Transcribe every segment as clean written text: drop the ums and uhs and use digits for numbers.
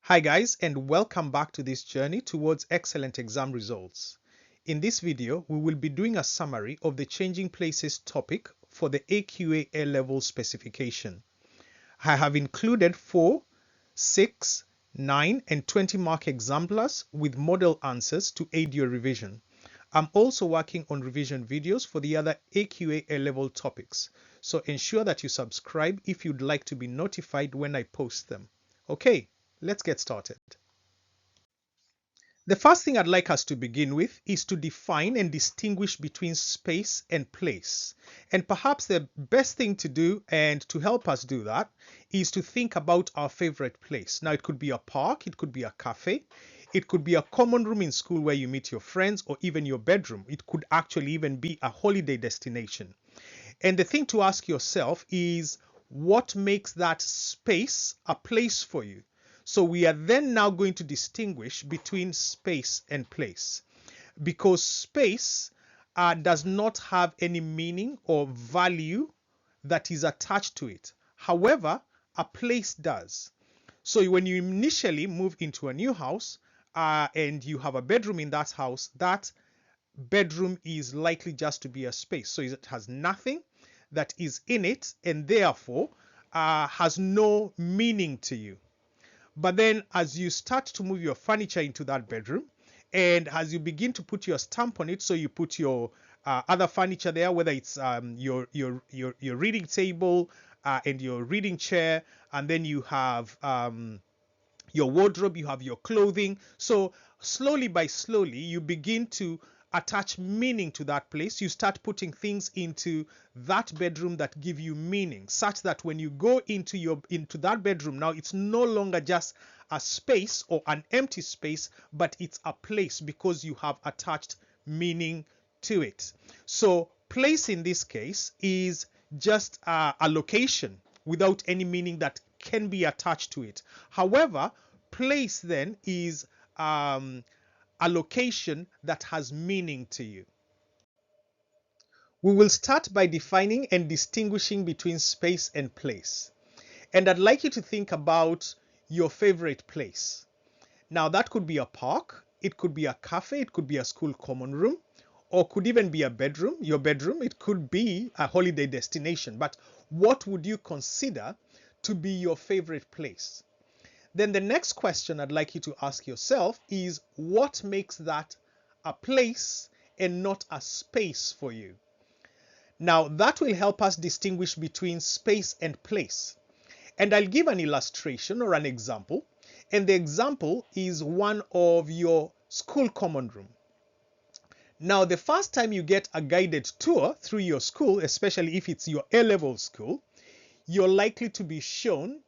Hi guys, and welcome back to this journey towards excellent exam results. In this video, we will be doing a summary of the changing places topic for the AQA A Level specification. I have included 4, 6, 9, and 20 mark exemplars with model answers to aid your revision. I'm also working on revision videos for the other AQA A Level topics, so ensure that you subscribe if you'd like to be notified when I post them. Okay, let's get started. The first thing I'd like us to begin with is to define and distinguish between space and place. And perhaps the best thing to do, and to help us do that, is to think about our favorite place. Now, it could be a park, it could be a cafe, it could be a common room in school where you meet your friends, or even your bedroom. It could actually even be a holiday destination. And the thing to ask yourself is, what makes that space a place for you? So we are then now going to distinguish between space and place, because space does not have any meaning or value that is attached to it. However, a place does. So when you initially move into a new house and you have a bedroom in that house, that bedroom is likely just to be a space. So it has nothing that is in it, and therefore has no meaning to you. But then as you start to move your furniture into that bedroom, and as you begin to put your stamp on it, so you put your other furniture there, whether it's your reading table and your reading chair, and then you have your wardrobe, you have your clothing. So slowly by slowly, you begin to attach meaning to that place. You start putting things into that bedroom that give you meaning, such that when you go into that bedroom, now it's no longer just a space or an empty space, but it's a place because you have attached meaning to it. So place in this case is just a location without any meaning that can be attached to it. However, place then is a location that has meaning to you. We will start by defining and distinguishing between space and place. And I'd like you to think about your favorite place. Now, that could be a park, it could be a cafe, it could be a school common room, or could even be a bedroom, your bedroom. It could be a holiday destination. But what would you consider to be your favorite place? Then the next question I'd like you to ask yourself is, what makes that a place and not a space for you? Now, that will help us distinguish between space and place. And I'll give an illustration or an example. And the example is one of your school common room. Now, the first time you get a guided tour through your school, especially if it's your A-level school, you're likely to be shown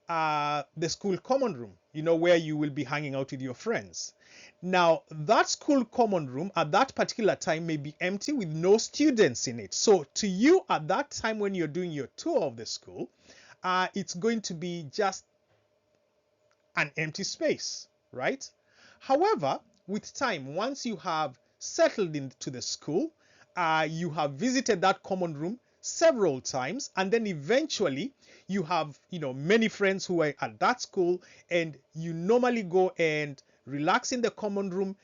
the school common room, where you will be hanging out with your friends. Now, that school common room at that particular time may be empty with no students in it. So to you at that time when you're doing your tour of the school, it's going to be just an empty space, right? However, with time, once you have settled into the school, you have visited that common room several times, and then eventually you have many friends who are at that school, and you normally go and relax in the common room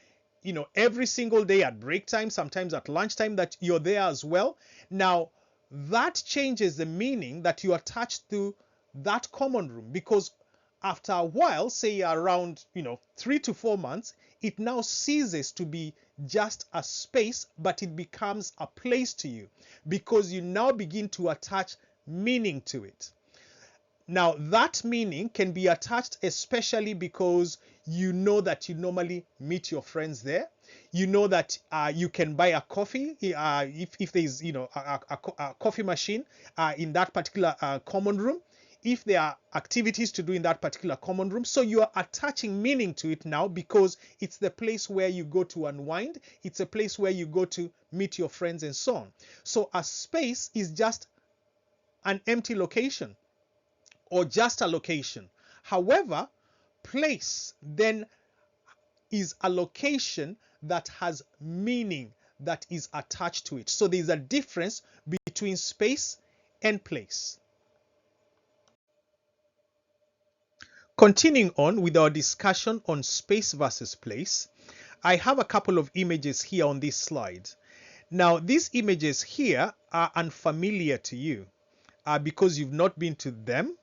every single day at break time, sometimes at lunchtime, that you're there as well. Now that changes the meaning that you attach to that common room, because after a while, say around 3 to 4 months, it now ceases to be just a space, but it becomes a place to you, because you now begin to attach meaning to it. Now, that meaning can be attached especially because you know that you normally meet your friends there. You know that you can buy a coffee if there is a coffee machine in that particular common room, if there are activities to do in that particular common room. So you are attaching meaning to it now because it's the place where you go to unwind. It's a place where you go to meet your friends and so on. So a space is just an empty location or just a location. However, place then is a location that has meaning that is attached to it. So there's a difference between space and place. continuing on with our discussion on space versus place, I have a couple of images here on this slide. Now, these images here are unfamiliar to you because you've not been to them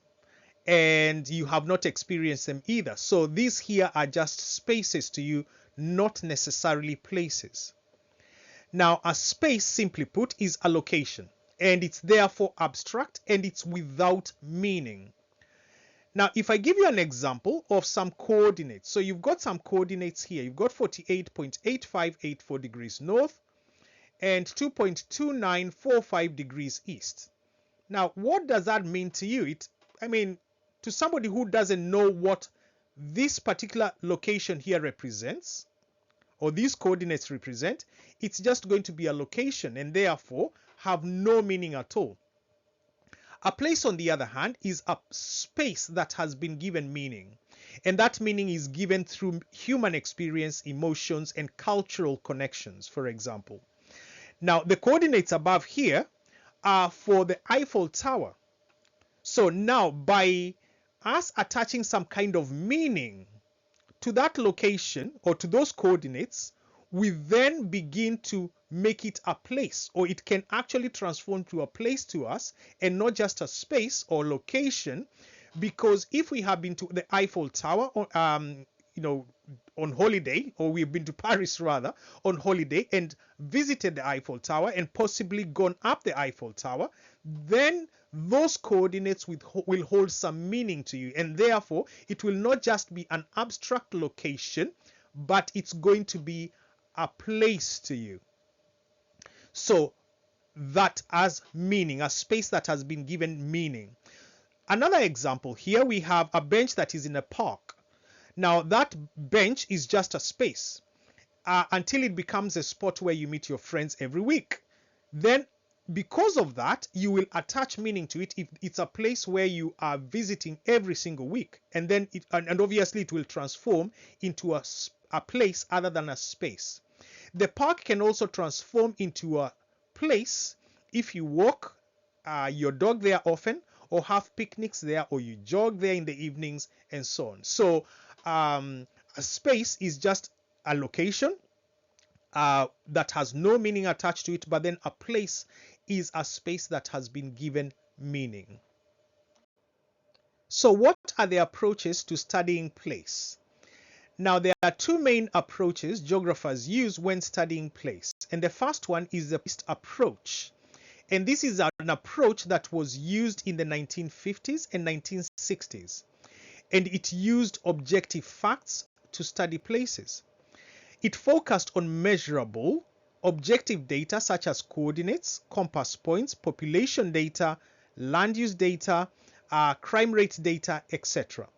and you have not experienced them either. So these here are just spaces to you, not necessarily places. Now, a space, simply put, is a location, and it's therefore abstract and it's without meaning. Now, if I give you an example of some coordinates, so you've got some coordinates here. You've got 48.8584 degrees north and 2.2945 degrees east. Now, what does that mean to you? I mean, to somebody who doesn't know what this particular location here represents, or these coordinates represent, it's just going to be a location and therefore have no meaning at all. A place, on the other hand, is a space that has been given meaning. And that meaning is given through human experience, emotions, and cultural connections, for example. Now, the coordinates above here are for the Eiffel Tower. So now, by us attaching some kind of meaning to that location or to those coordinates, we then begin to make it a place, or it can actually transform to a place to us and not just a space or location. Because if we have been to the Eiffel Tower, on holiday, or we've been to Paris rather on holiday and visited the Eiffel Tower and possibly gone up the Eiffel Tower, then those coordinates will hold some meaning to you, and therefore it will not just be an abstract location, but it's going to be a place to you. So that has meaning, a space that has been given meaning. Another example here, we have a bench that is in a park. Now that bench is just a space until it becomes a spot where you meet your friends every week. Then because of that, you will attach meaning to it if it's a place where you are visiting every single week. And then and obviously it will transform into a place other than a space. The park can also transform into a place if you walk your dog there often, or have picnics there, or you jog there in the evenings, and so on. So a space is just a location that has no meaning attached to it, but then a place is a space that has been given meaning. So what are the approaches to studying place? Now, there are two main approaches geographers use when studying place. And the first one is the Positivist approach. And this is an approach that was used in the 1950s and 1960s. And it used objective facts to study places. It focused on measurable, objective data such as coordinates, compass points, population data, land use data, crime rate data, etc.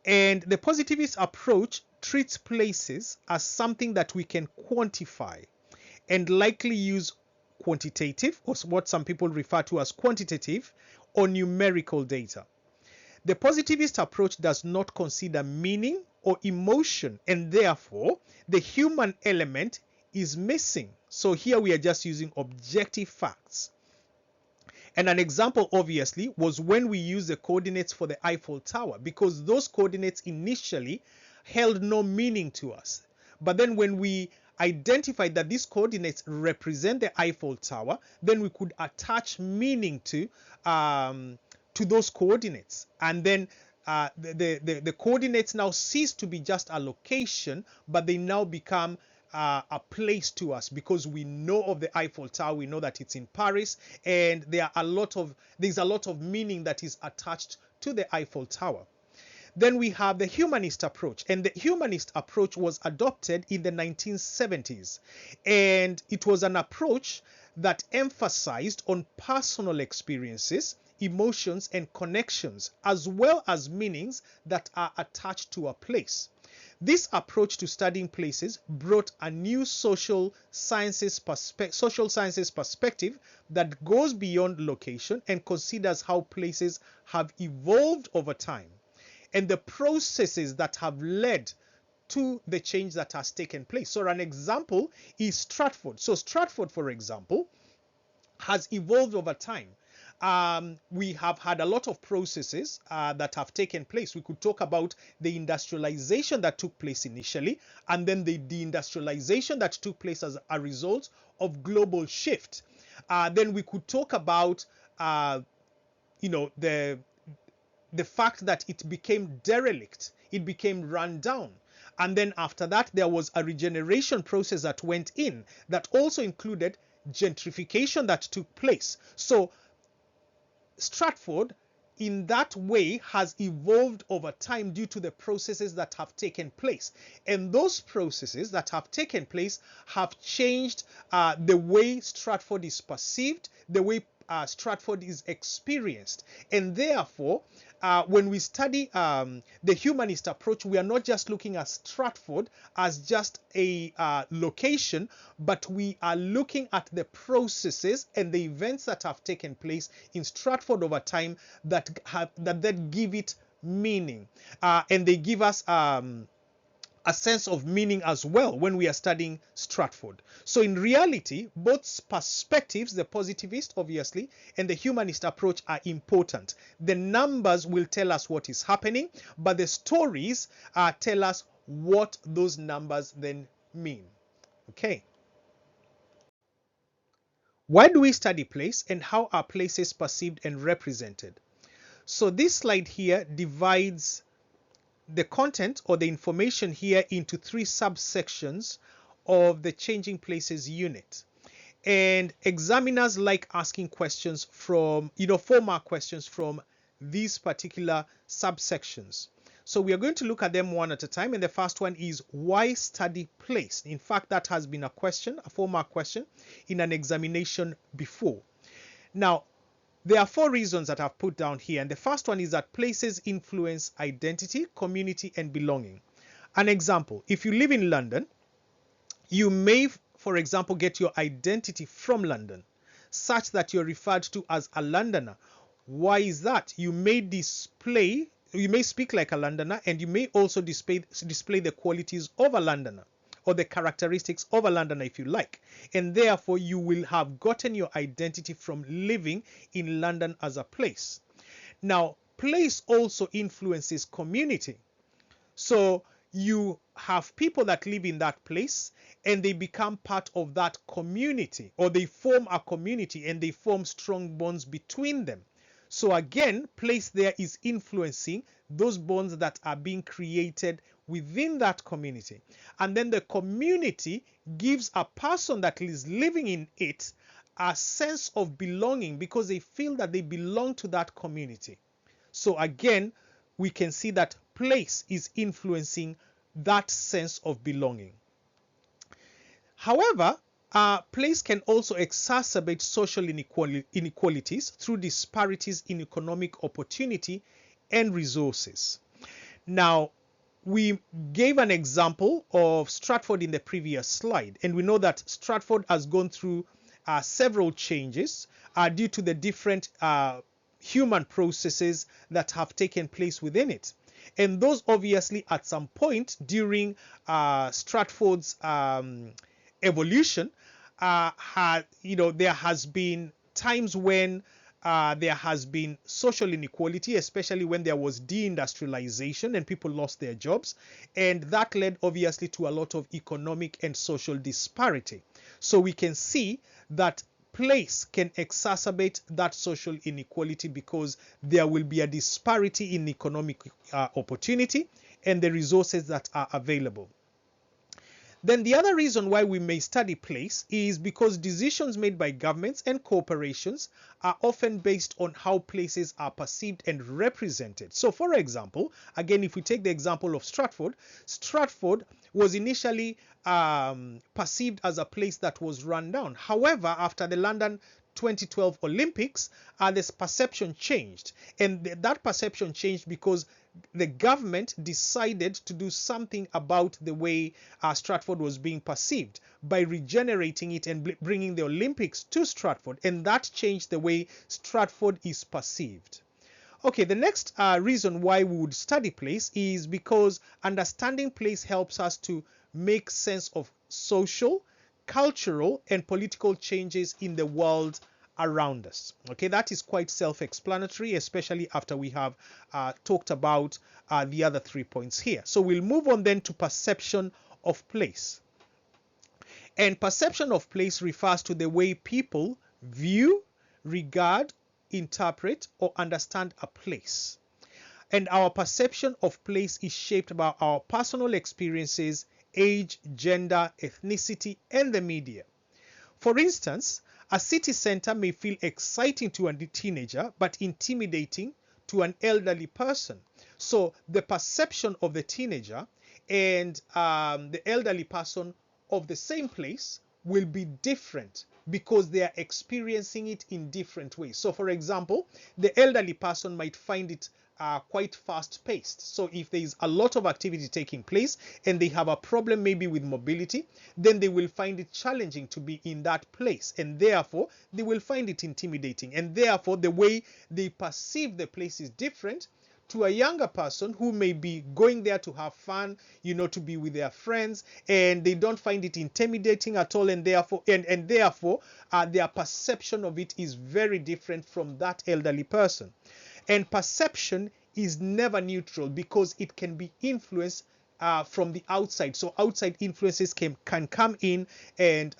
And the positivist approach treats places as something that we can quantify and likely use quantitative, or what some people refer to as quantitative, or numerical data. The positivist approach does not consider meaning or emotion, and therefore the human element is missing. So here we are just using objective facts. And an example, obviously, was when we used the coordinates for the Eiffel Tower, because those coordinates initially held no meaning to us. But then when we identified that these coordinates represent the Eiffel Tower, then we could attach meaning to those coordinates. And then the coordinates now cease to be just a location, but they now become a place to us, because we know of the Eiffel Tower, we know that it's in Paris, and there's a lot of meaning that is attached to the Eiffel Tower. Then we have the humanist approach, and the humanist approach was adopted in the 1970s, and it was an approach that emphasized on personal experiences, emotions, and connections, as well as meanings that are attached to a place. This approach to studying places brought a new social sciences perspective that goes beyond location and considers how places have evolved over time and the processes that have led to the change that has taken place. So an example is Stratford. So Stratford, for example, has evolved over time. we have had a lot of processes that have taken place. We could talk about the industrialization that took place initially, and then the deindustrialization that took place as a result of global shift. Then we could talk about, the fact that it became derelict, it became run down. And then after that, there was a regeneration process that went in that also included gentrification that took place. So Stratford, in that way, has evolved over time due to the processes that have taken place. And those processes that have taken place have changed the way Stratford is perceived, the way Stratford is experienced. And therefore, when we study the humanist approach, we are not just looking at Stratford as just a location, but we are looking at the processes and the events that have taken place in Stratford over time that give it meaning, and they give us a sense of meaning as well when we are studying Stratford. So in reality, both perspectives, the positivist obviously and the humanist approach, are important. The numbers will tell us what is happening, but the stories tell us what those numbers then mean. Okay. Why do we study place, and how are places perceived and represented? So this slide here divides the content or the information here into three subsections of the changing places unit. And examiners like asking questions from, 4-mark questions from these particular subsections. So we are going to look at them one at a time. And the first one is, why study place? In fact, that has been a question, a 4-mark question in an examination before. Now, there are 4 reasons that I've put down here. And the first one is that places influence identity, community, and belonging. An example, if you live in London, you may, for example, get your identity from London, such that you're referred to as a Londoner. Why is that? You may speak like a Londoner, and you may also display the qualities of a Londoner, or the characteristics of a Londoner, if you like. And therefore, you will have gotten your identity from living in London as a place. Now, place also influences community. So you have people that live in that place, and they become part of that community, or they form a community, and they form strong bonds between them. So again, place there is influencing those bonds that are being created within that community. And then the community gives a person that is living in it a sense of belonging, because they feel that they belong to that community. So again, we can see that place is influencing that sense of belonging. However, place can also exacerbate social inequalities through disparities in economic opportunity and resources. Now, we gave an example of Stratford in the previous slide, and we know that Stratford has gone through several changes due to the different human processes that have taken place within it. And those obviously at some point during Stratford's evolution, there has been times when there has been social inequality, especially when there was deindustrialization and people lost their jobs. And that led obviously to a lot of economic and social disparity. So we can see that place can exacerbate that social inequality, because there will be a disparity in economic opportunity and the resources that are available. Then the other reason why we may study place is because decisions made by governments and corporations are often based on how places are perceived and represented. So for example, again, if we take the example of Stratford, Stratford was initially perceived as a place that was run down. However, after the London 2012 Olympics, this perception changed. And that perception changed because the government decided to do something about the way Stratford was being perceived by regenerating it and bringing the Olympics to Stratford. And that changed the way Stratford is perceived. Okay, the next reason why we would study place is because understanding place helps us to make sense of social, cultural, and political changes in the world around us. Okay, that is quite self-explanatory, especially after we have talked about the other 3 points here. So we'll move on then to perception of place. And perception of place refers to the way people view, regard, interpret, or understand a place. And our perception of place is shaped by our personal experiences, age, gender, ethnicity, and the media. For instance, a city center may feel exciting to a teenager, but intimidating to an elderly person. So the perception of the teenager and the elderly person of the same place will be different because they are experiencing it in different ways. So for example, the elderly person might find it quite fast paced. So if there is a lot of activity taking place and they have a problem maybe with mobility, then they will find it challenging to be in that place, and therefore they will find it intimidating, and therefore the way they perceive the place is different to a younger person who may be going there to have fun, to be with their friends, and they don't find it intimidating at all, and therefore their perception of it is very different from that elderly person. And perception is never neutral because it can be influenced from the outside. So outside influences can come in and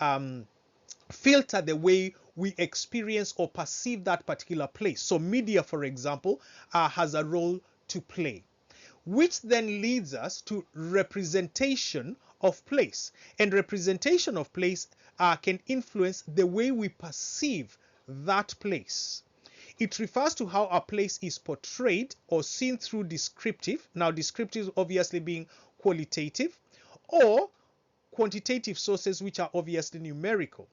filter the way we experience or perceive that particular place. So media, for example, has a role to play, which then leads us to representation of place. And representation of place can influence the way we perceive that place. It refers to how a place is portrayed or seen through descriptive, now descriptive obviously being qualitative, or quantitative sources, which are obviously numerical.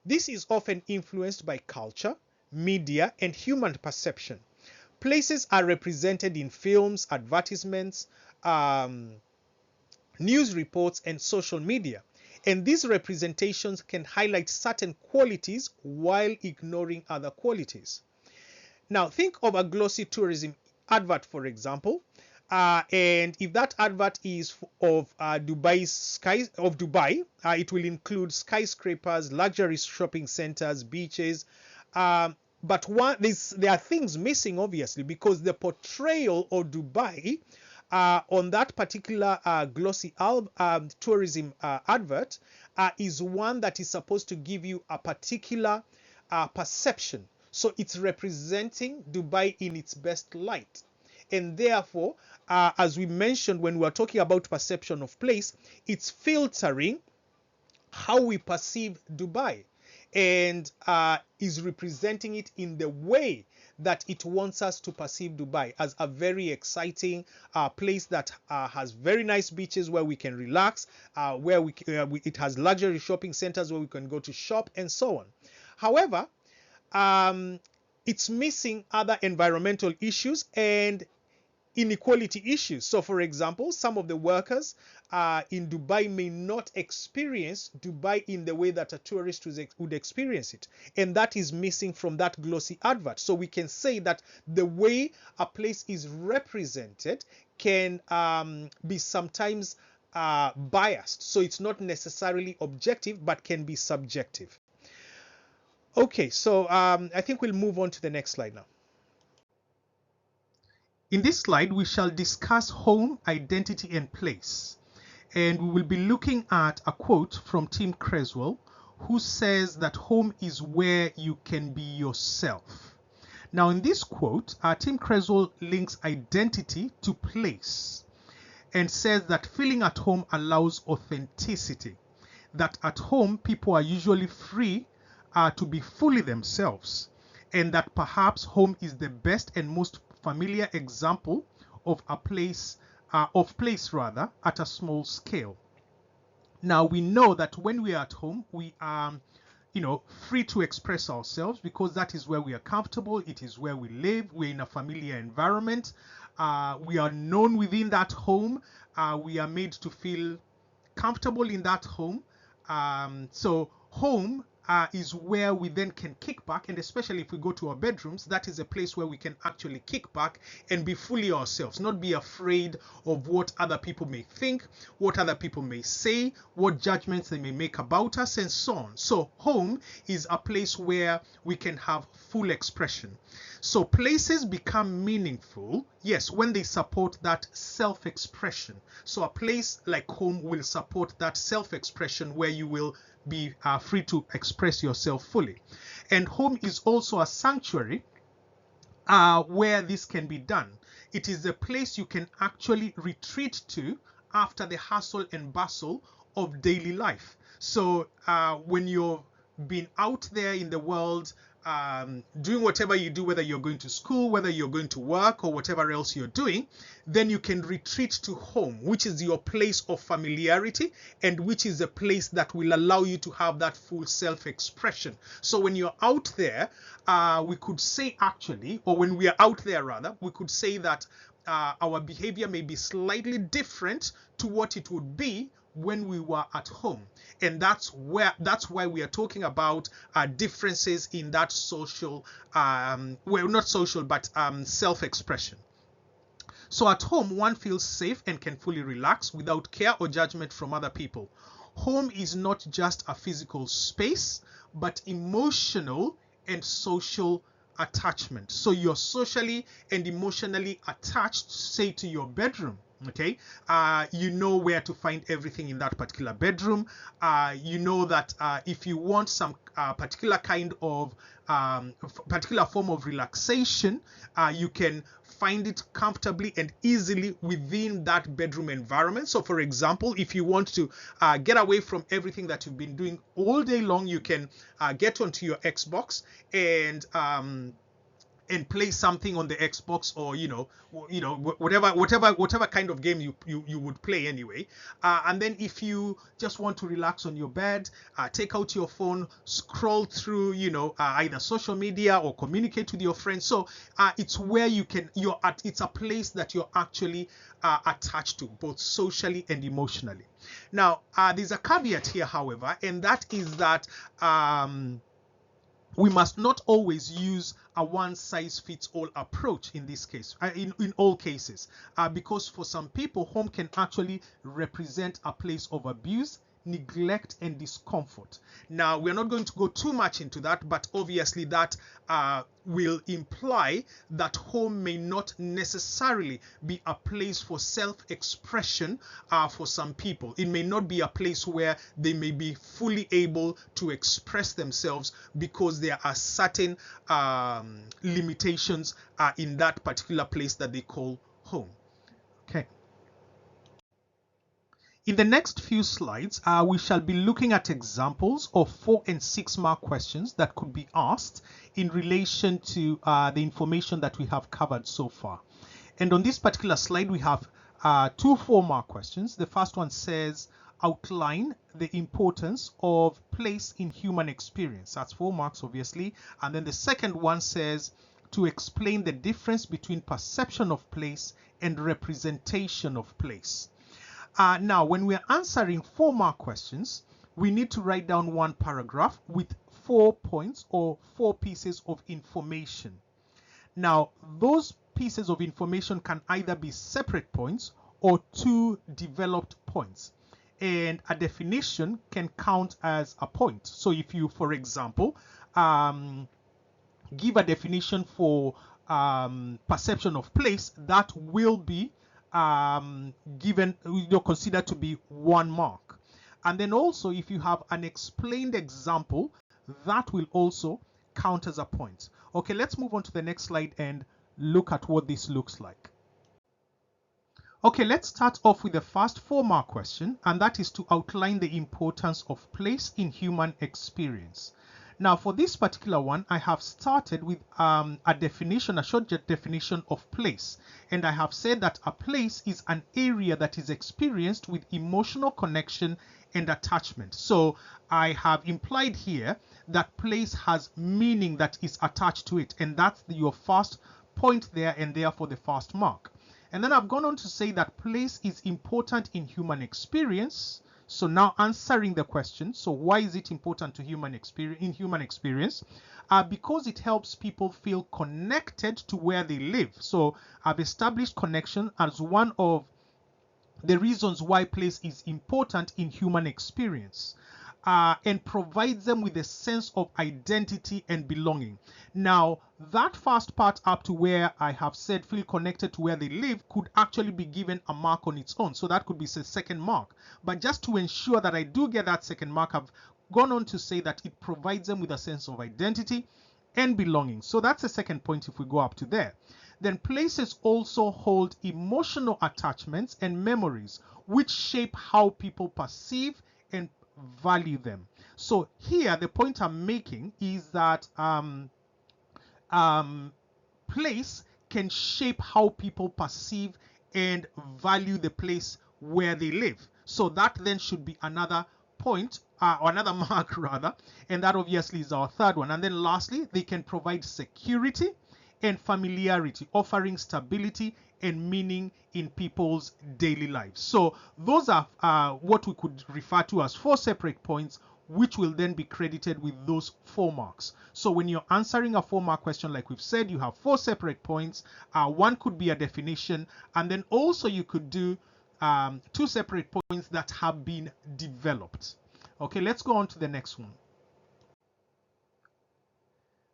This is often influenced by culture, media, and human perception. Places are represented in films, advertisements, news reports, and social media. And these representations can highlight certain qualities while ignoring other qualities. Now, think of a glossy tourism advert, for example, and if that advert is of Dubai, it will include skyscrapers, luxury shopping centers, beaches. But there are things missing, obviously, because the portrayal of Dubai on that particular glossy tourism advert is one that is supposed to give you a particular perception. So it's representing Dubai in its best light. And therefore, as we mentioned when we were talking about perception of place, it's filtering how we perceive Dubai and is representing it in the way that it wants us to perceive Dubai as a very exciting place that has very nice beaches where we can relax, where it has luxury shopping centers where we can go to shop and so on. However, it's missing other environmental issues and inequality issues. So for example, some of the workers in Dubai may not experience Dubai in the way that a tourist would experience it, and that is missing from that glossy advert. So we can say that the way a place is represented can be sometimes biased, so it's not necessarily objective but can be subjective. Okay, so I think we'll move on to the next slide now. In this slide, we shall discuss home, identity, and place. And we will be looking at a quote from Tim Cresswell, who says that home is where you can be yourself. Now, in this quote, Tim Cresswell links identity to place and says that feeling at home allows authenticity, that at home people are usually free to be fully themselves, and that perhaps home is the best and most familiar example of place at a small scale. Now we know that when we are at home, we are free to express ourselves because that is where we are comfortable. It is where we live. We're in a familiar environment. We are known within that home. We are made to feel comfortable in that home. So home is where we then can kick back, and especially if we go to our bedrooms, that is a place where we can actually kick back and be fully ourselves, not be afraid of what other people may think, what other people may say, what judgments they may make about us, and so on. So home is a place where we can have full expression. So places become meaningful, yes, when they support that self-expression. So a place like home will support that self-expression where you will be free to express yourself fully. And home is also a sanctuary where this can be done. It is a place you can actually retreat to after the hustle and bustle of daily life. So when you've been out there in the world, doing whatever you do, whether you're going to school, whether you're going to work, or whatever else you're doing, then you can retreat to home, which is your place of familiarity, and which is a place that will allow you to have that full self-expression. So when you're out there, we could say actually, or when we are out there rather, we could say that our behavior may be slightly different to what it would be when we were at home. And that's why we are talking about differences in that social, well, not social, but self-expression. So at home, one feels safe and can fully relax without care or judgment from other people. Home is not just a physical space, but emotional and social attachment. So you're socially and emotionally attached, say, to your bedroom. Okay, you know where to find everything in that particular bedroom. You know that if you want some particular kind of particular form of relaxation, you can find it comfortably and easily within that bedroom environment. So for example, if you want to get away from everything that you've been doing all day long, you can get onto your Xbox and play something on the Xbox, or whatever kind of game you would play anyway. And then if you just want to relax on your bed, take out your phone, scroll through either social media or communicate with your friends. So it's where it's a place that you're actually attached to, both socially and emotionally. Now there's a caveat here, however, and that is that we must not always use a one-size-fits-all approach in this case, in all cases, because for some people, home can actually represent a place of abuse, neglect, and discomfort. Now, we're not going to go too much into that, but obviously that will imply that home may not necessarily be a place for self-expression for some people. It may not be a place where they may be fully able to express themselves because there are certain limitations in that particular place that they call home. Okay. In the next few slides, we shall be looking at examples of 4 and 6 mark questions that could be asked in relation to the information that we have covered so far. And on this particular slide, we have 2 4 mark questions. The first one says, outline the importance of place in human experience. That's 4 marks, obviously. And then the second one says, to explain the difference between perception of place and representation of place. Now, when we're answering 4 mark questions, we need to write down 1 paragraph with 4 points or 4 pieces of information. Now, those pieces of information can either be separate points or 2 developed points. And a definition can count as a point. So if you, for example, give a definition for perception of place, that will be given, considered to be 1 mark. And then also, if you have an explained example, that will also count as a point. Okay, let's move on to the next slide and look at what this looks like. Okay, let's start off with the first 4 mark question, and that is to outline the importance of place in human experience. Now, for this particular one, I have started with a definition, a short definition of place. And I have said that a place is an area that is experienced with emotional connection and attachment. So I have implied here that place has meaning that is attached to it. And that's your first point there, and therefore the first mark. And then I've gone on to say that place is important in human experience. So now answering the question, so why is it important to human experience? Because it helps people feel connected to where they live. So I've established connection as one of the reasons why place is important in human experience. And provides them with a sense of identity and belonging. Now, that first part up to where I have said feel connected to where they live could actually be given a mark on its own. So that could be the second mark. But just to ensure that I do get that second mark, I've gone on to say that it provides them with a sense of identity and belonging. So that's the second point if we go up to there. Then places also hold emotional attachments and memories which shape how people perceive and value them. So here the point I'm making is that place can shape how people perceive and value the place where they live. So that then should be another point, or another mark rather, and that obviously is our third one. And then lastly, they can provide security and familiarity, offering stability and meaning in people's daily lives. So those are what we could refer to as 4 separate points, which will then be credited with those 4 marks. So when you're answering a 4-mark question, like we've said, you have 4 separate points. One could be a definition, and then also you could do 2 separate points that have been developed. Okay, let's go on to the next one.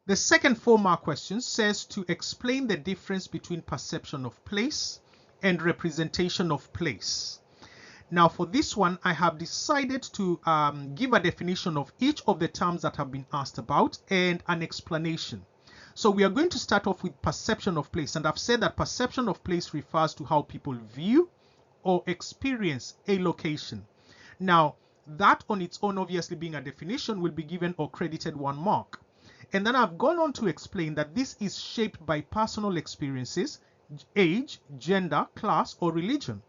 The second 4-mark question says to explain the difference between perception of place and representation of place. Now for this one, I have decided to give a definition of each of the terms that have been asked about and an explanation. So we are going to start off with perception of place, and I've said that perception of place refers to how people view or experience a location. Now that on its own, obviously being a definition, will be given or credited 1 mark. And then I've gone on to explain that this is shaped by personal experiences, age, gender, class, or religion.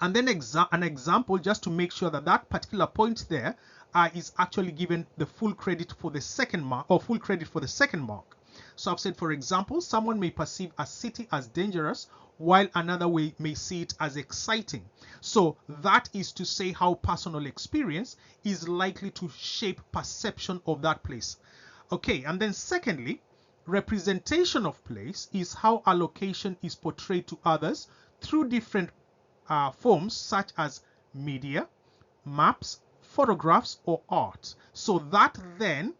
And then an example, just to make sure that that particular point there is actually given the full credit for the second mark, or full credit for the second mark. So I've said, for example, someone may perceive a city as dangerous, while another way may see it as exciting. So that is to say how personal experience is likely to shape perception of that place. Okay, and then secondly, representation of place is how a location is portrayed to others through different forms such as media, maps, photographs, or art. So that then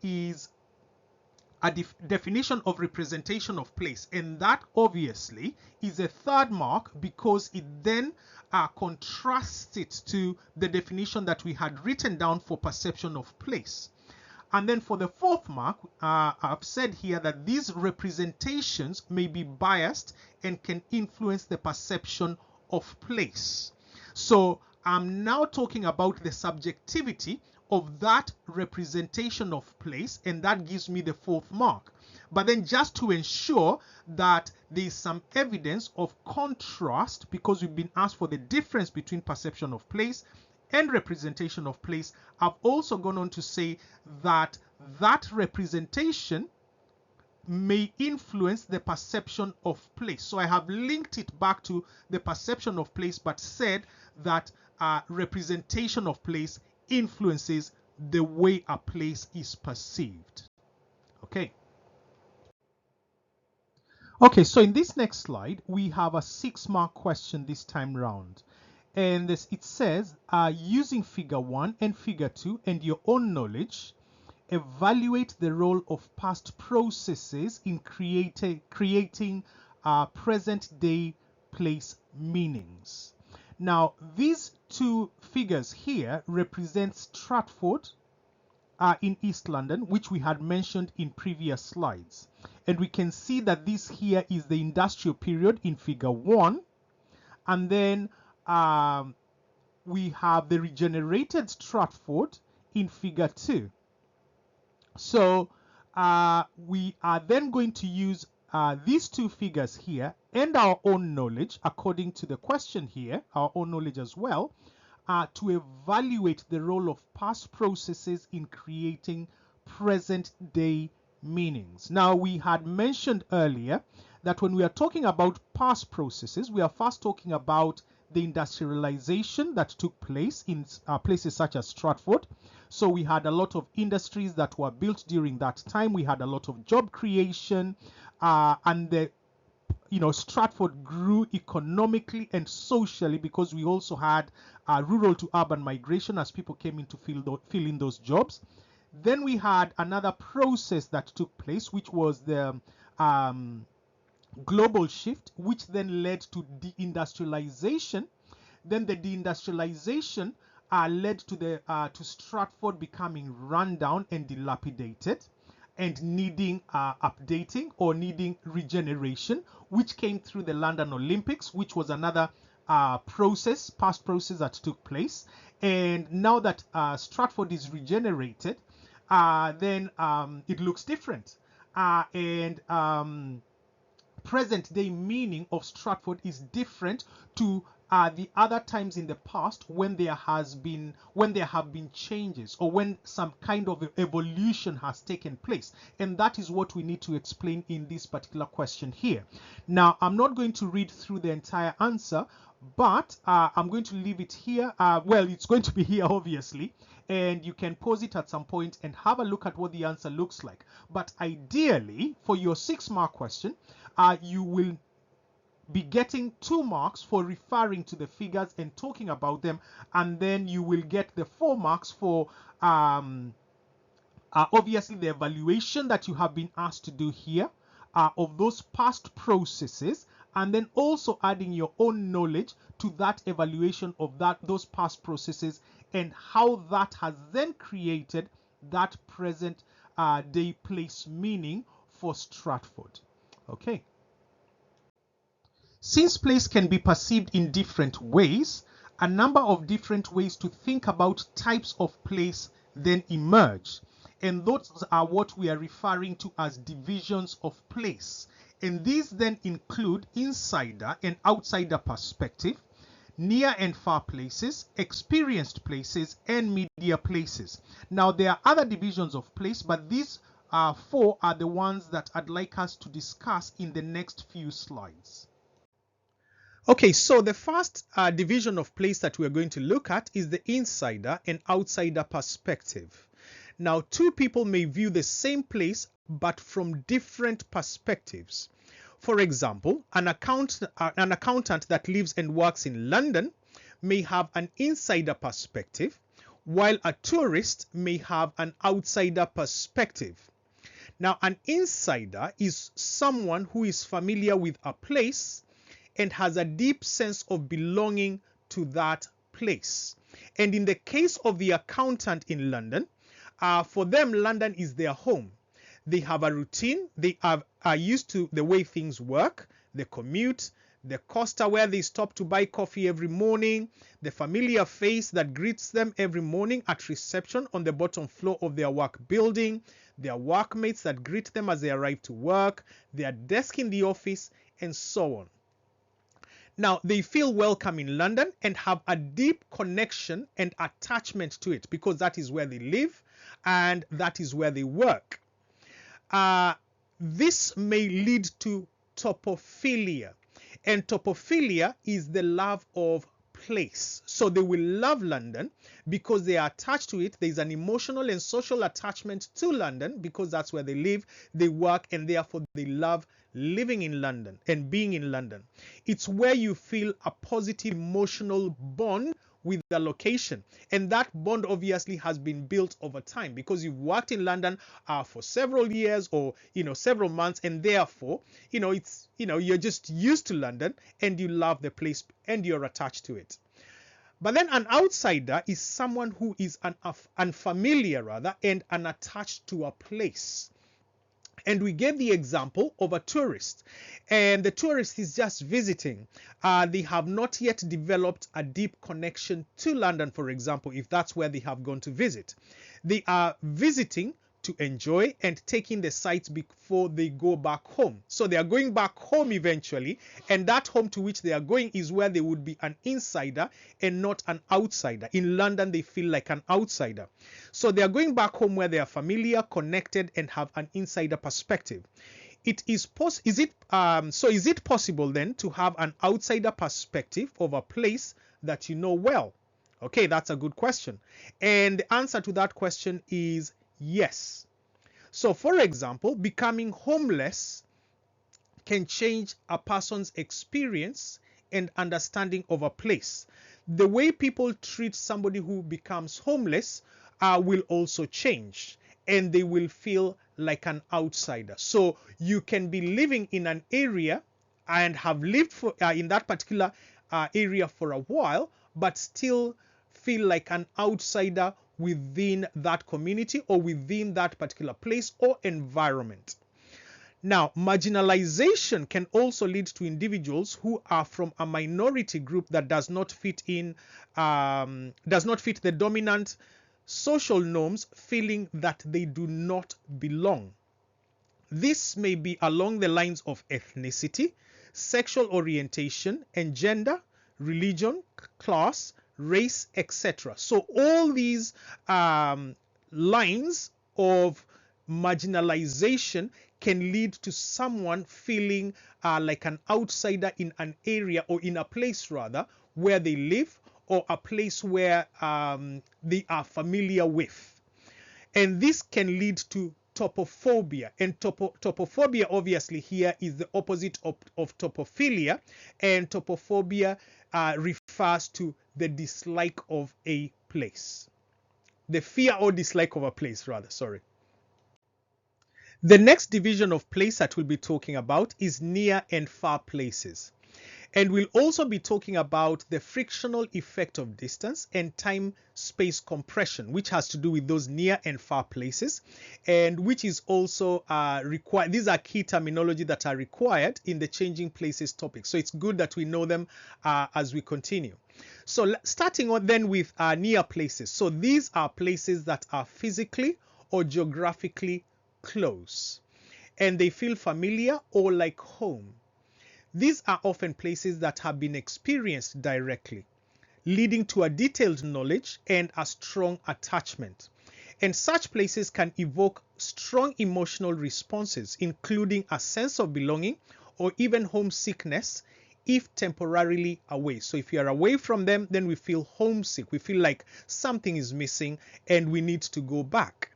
is a definition of representation of place, and that obviously is a 3rd mark because it then contrasts it to the definition that we had written down for perception of place. And then for the 4th mark, I've said here that these representations may be biased and can influence the perception of place. So I'm now talking about the subjectivity of that representation of place, and that gives me the 4th mark. But then just to ensure that there is some evidence of contrast, because we've been asked for the difference between perception of place and representation of place, I've also gone on to say that that representation may influence the perception of place. So I have linked it back to the perception of place, but said that representation of place influences the way a place is perceived. Okay. Okay, so in this next slide, we have a 6-mark question this time round. And it says, using figure 1 and figure 2 and your own knowledge, evaluate the role of past processes in creating present day place meanings. Now, these 2 figures here represent Stratford in East London, which we had mentioned in previous slides. And we can see that this here is the industrial period in figure 1. And then we have the regenerated Stratford in figure 2. So we are then going to use these 2 figures here and our own knowledge, according to the question here, our own knowledge as well, to evaluate the role of past processes in creating present day meanings. Now, we had mentioned earlier that when we are talking about past processes, we are first talking about the industrialization that took place in places such as Stratford. So we had a lot of industries that were built during that time. We had a lot of job creation, and the Stratford grew economically and socially because we also had rural to urban migration as people came in to fill in those jobs. Then we had another process that took place, which was the global shift, which then led to deindustrialization. Then the deindustrialization led to Stratford becoming rundown and dilapidated and needing updating or needing regeneration, which came through the London Olympics, which was another past process that took place. And now that Stratford is regenerated, then it looks different. And present day meaning of Stratford is different to the other times in the past when there have been changes or when some kind of evolution has taken place. And that is what we need to explain in this particular question here. Now, I'm not going to read through the entire answer, but I'm going to leave it here. Well, it's going to be here, obviously, and you can pause it at some point and have a look at what the answer looks like. But ideally, for your 6-mark question, you will be getting 2 marks for referring to the figures and talking about them, and then you will get the 4 marks for obviously the evaluation that you have been asked to do here of those past processes, and then also adding your own knowledge to that evaluation of those past processes and how that has then created that present day place meaning for Stratford. Okay. Since place can be perceived in different ways, a number of different ways to think about types of place then emerge. And those are what we are referring to as divisions of place. And these then include insider and outsider perspective, near and far places, experienced places, and media places. Now, there are other divisions of place, but these 4 are the ones that I'd like us to discuss in the next few slides. Okay, so the first division of place that we're going to look at is the insider and outsider perspective. Now, 2 people may view the same place but from different perspectives. For example, an accountant that lives and works in London may have an insider perspective, while a tourist may have an outsider perspective. Now, an insider is someone who is familiar with a place and has a deep sense of belonging to that place. And in the case of the accountant in London, for them, London is their home. They have a routine. They are used to the way things work, the commute, the Costa where they stop to buy coffee every morning, the familiar face that greets them every morning at reception on the bottom floor of their work building, their workmates that greet them as they arrive to work, their desk in the office, and so on. Now, they feel welcome in London and have a deep connection and attachment to it because that is where they live and that is where they work. This may lead to topophilia, and topophilia is the love of place. So they will love London because they are attached to it. There's an emotional and social attachment to London because that's where they live, they work, and therefore they love living in London and being in London. It's where you feel a positive emotional bond with the location, and that bond obviously has been built over time because you've worked in London for several years or several months, and therefore it's you're just used to London and you love the place and you're attached to it. But then an outsider is someone who is unfamiliar and unattached to a place. And we gave the example of a tourist, and the tourist is just visiting. They have not yet developed a deep connection to London, for example, if that's where they have gone to visit. They are visiting to enjoy and taking the sights before they go back home. So they are going back home eventually, and that home to which they are going is where they would be an insider and not an outsider. In London, they feel like an outsider. So they are going back home where they are familiar, connected, and have an insider perspective. is it possible then to have an outsider perspective of a place that you know well? Okay, that's a good question. And the answer to that question is yes. So for example, becoming homeless can change a person's experience and understanding of a place. The way people treat somebody who becomes homeless will also change, and they will feel like an outsider. So you can be living in an area and have lived in that particular area for a while, but still feel like an outsider within that community or within that particular place or environment. Now, marginalization can also lead to individuals who are from a minority group that does not fit the dominant social norms, feeling that they do not belong. This may be along the lines of ethnicity, sexual orientation, and gender, religion, class, race, etc. So all these lines of marginalization can lead to someone feeling like an outsider in an area or in a place rather where they live, or a place where they are familiar with. And this can lead to topophobia. And topophobia obviously here is the opposite of topophilia, and topophobia refers to the dislike of a place. The fear or dislike of a place rather, sorry. The next division of place that we'll be talking about is near and far places. And we'll also be talking about the frictional effect of distance and time-space compression, which has to do with those near and far places, and which is also required. These are key terminology that are required in the changing places topic. So it's good that we know them as we continue. So starting on then with near places. So these are places that are physically or geographically close, and they feel familiar or like home. These are often places that have been experienced directly, leading to a detailed knowledge and a strong attachment. And such places can evoke strong emotional responses, including a sense of belonging or even homesickness if temporarily away. So if you are away from them, then we feel homesick. We feel like something is missing and we need to go back.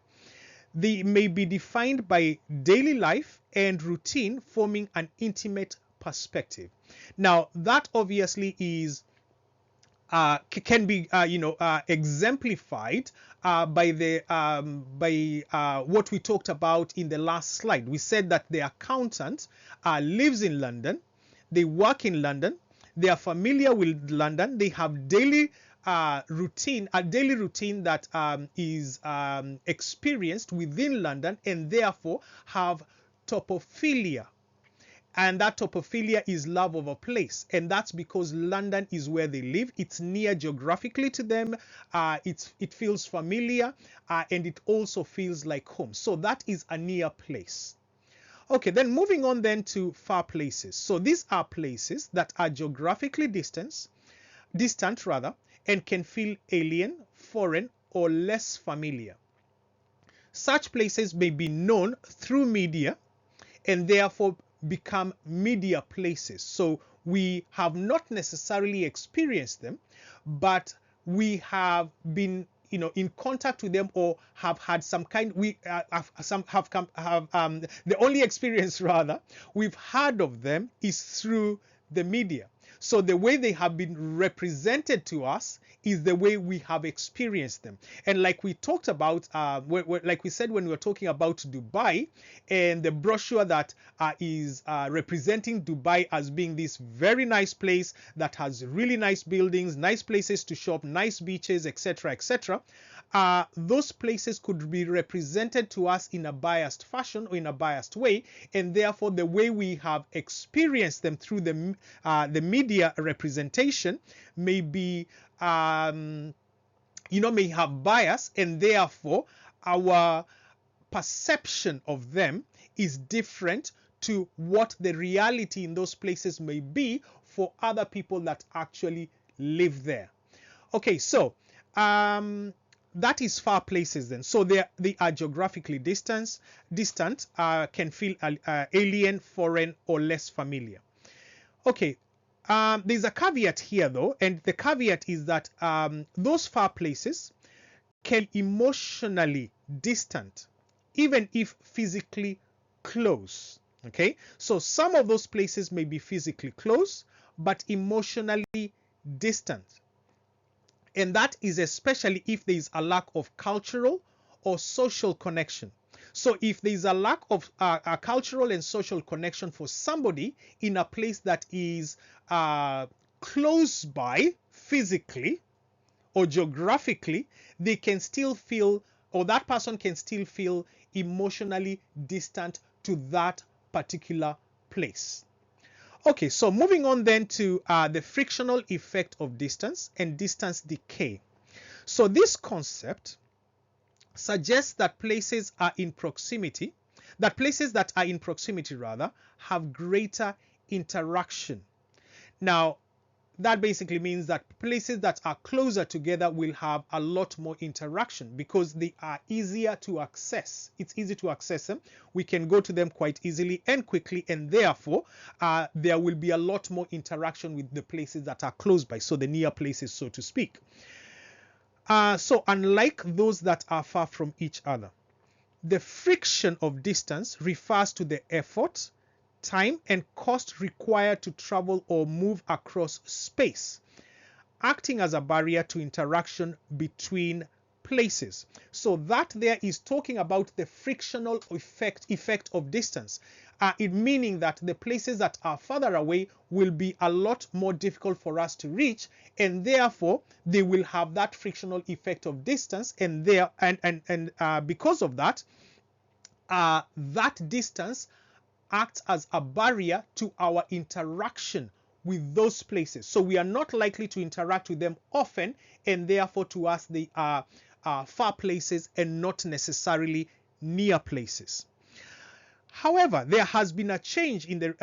They may be defined by daily life and routine, forming an intimate perspective. Now, that obviously is can be exemplified by what we talked about in the last slide. We said that the accountant lives in London, they work in London, they are familiar with London, they have daily routine that is experienced within London, and therefore have topophilia. And that topophilia is love of a place, and that's because London is where they live. It's near geographically to them, it feels familiar, and it also feels like home. So that is a near place. Okay, then moving on then to far places. So these are places that are geographically distant rather, and can feel alien, foreign, or less familiar. Such places may be known through media and therefore become media places. So we have not necessarily experienced them, but we have been in contact with them, or have had some kind. The only experience rather we've had of them is through the media. So the way they have been represented to us is the way we have experienced them. And like we talked about, like we said when we were talking about Dubai, and the brochure that is representing Dubai as being this very nice place that has really nice buildings, nice places to shop, nice beaches, etc., etc. Those places could be represented to us in a biased fashion or in a biased way, and therefore the way we have experienced them through the media representation may be may have bias, and therefore our perception of them is different to what the reality in those places may be for other people that actually live there. Okay, so that is far places then. So they are geographically distant, can feel alien, foreign, or less familiar. Okay, there's a caveat here though, and the caveat is that those far places can be emotionally distant, even if physically close. Okay, so some of those places may be physically close, but emotionally distant. And that is especially if there is a lack of cultural or social connection. So if there is a lack of a cultural and social connection for somebody in a place that is close by physically or geographically, they can still feel, or that person can still feel emotionally distant to that particular place. Okay, so moving on then to the frictional effect of distance and distance decay. So this concept suggests that places that are in proximity rather, have greater interaction. Now, that basically means that places that are closer together will have a lot more interaction because they are easier to access. It's easy to access them. We can go to them quite easily and quickly, and therefore there will be a lot more interaction with the places that are close by, so the near places, so to speak. So unlike those that are far from each other, the friction of distance refers to the effort, time, and cost required to travel or move across space, acting as a barrier to interaction between places. So that there is talking about the frictional effect of distance, it meaning that the places that are further away will be a lot more difficult for us to reach, and therefore they will have that frictional effect of distance, and because of that, that distance acts as a barrier to our interaction with those places. So we are not likely to interact with them often, and therefore to us they are far places and not necessarily near places. However, there has been a change in the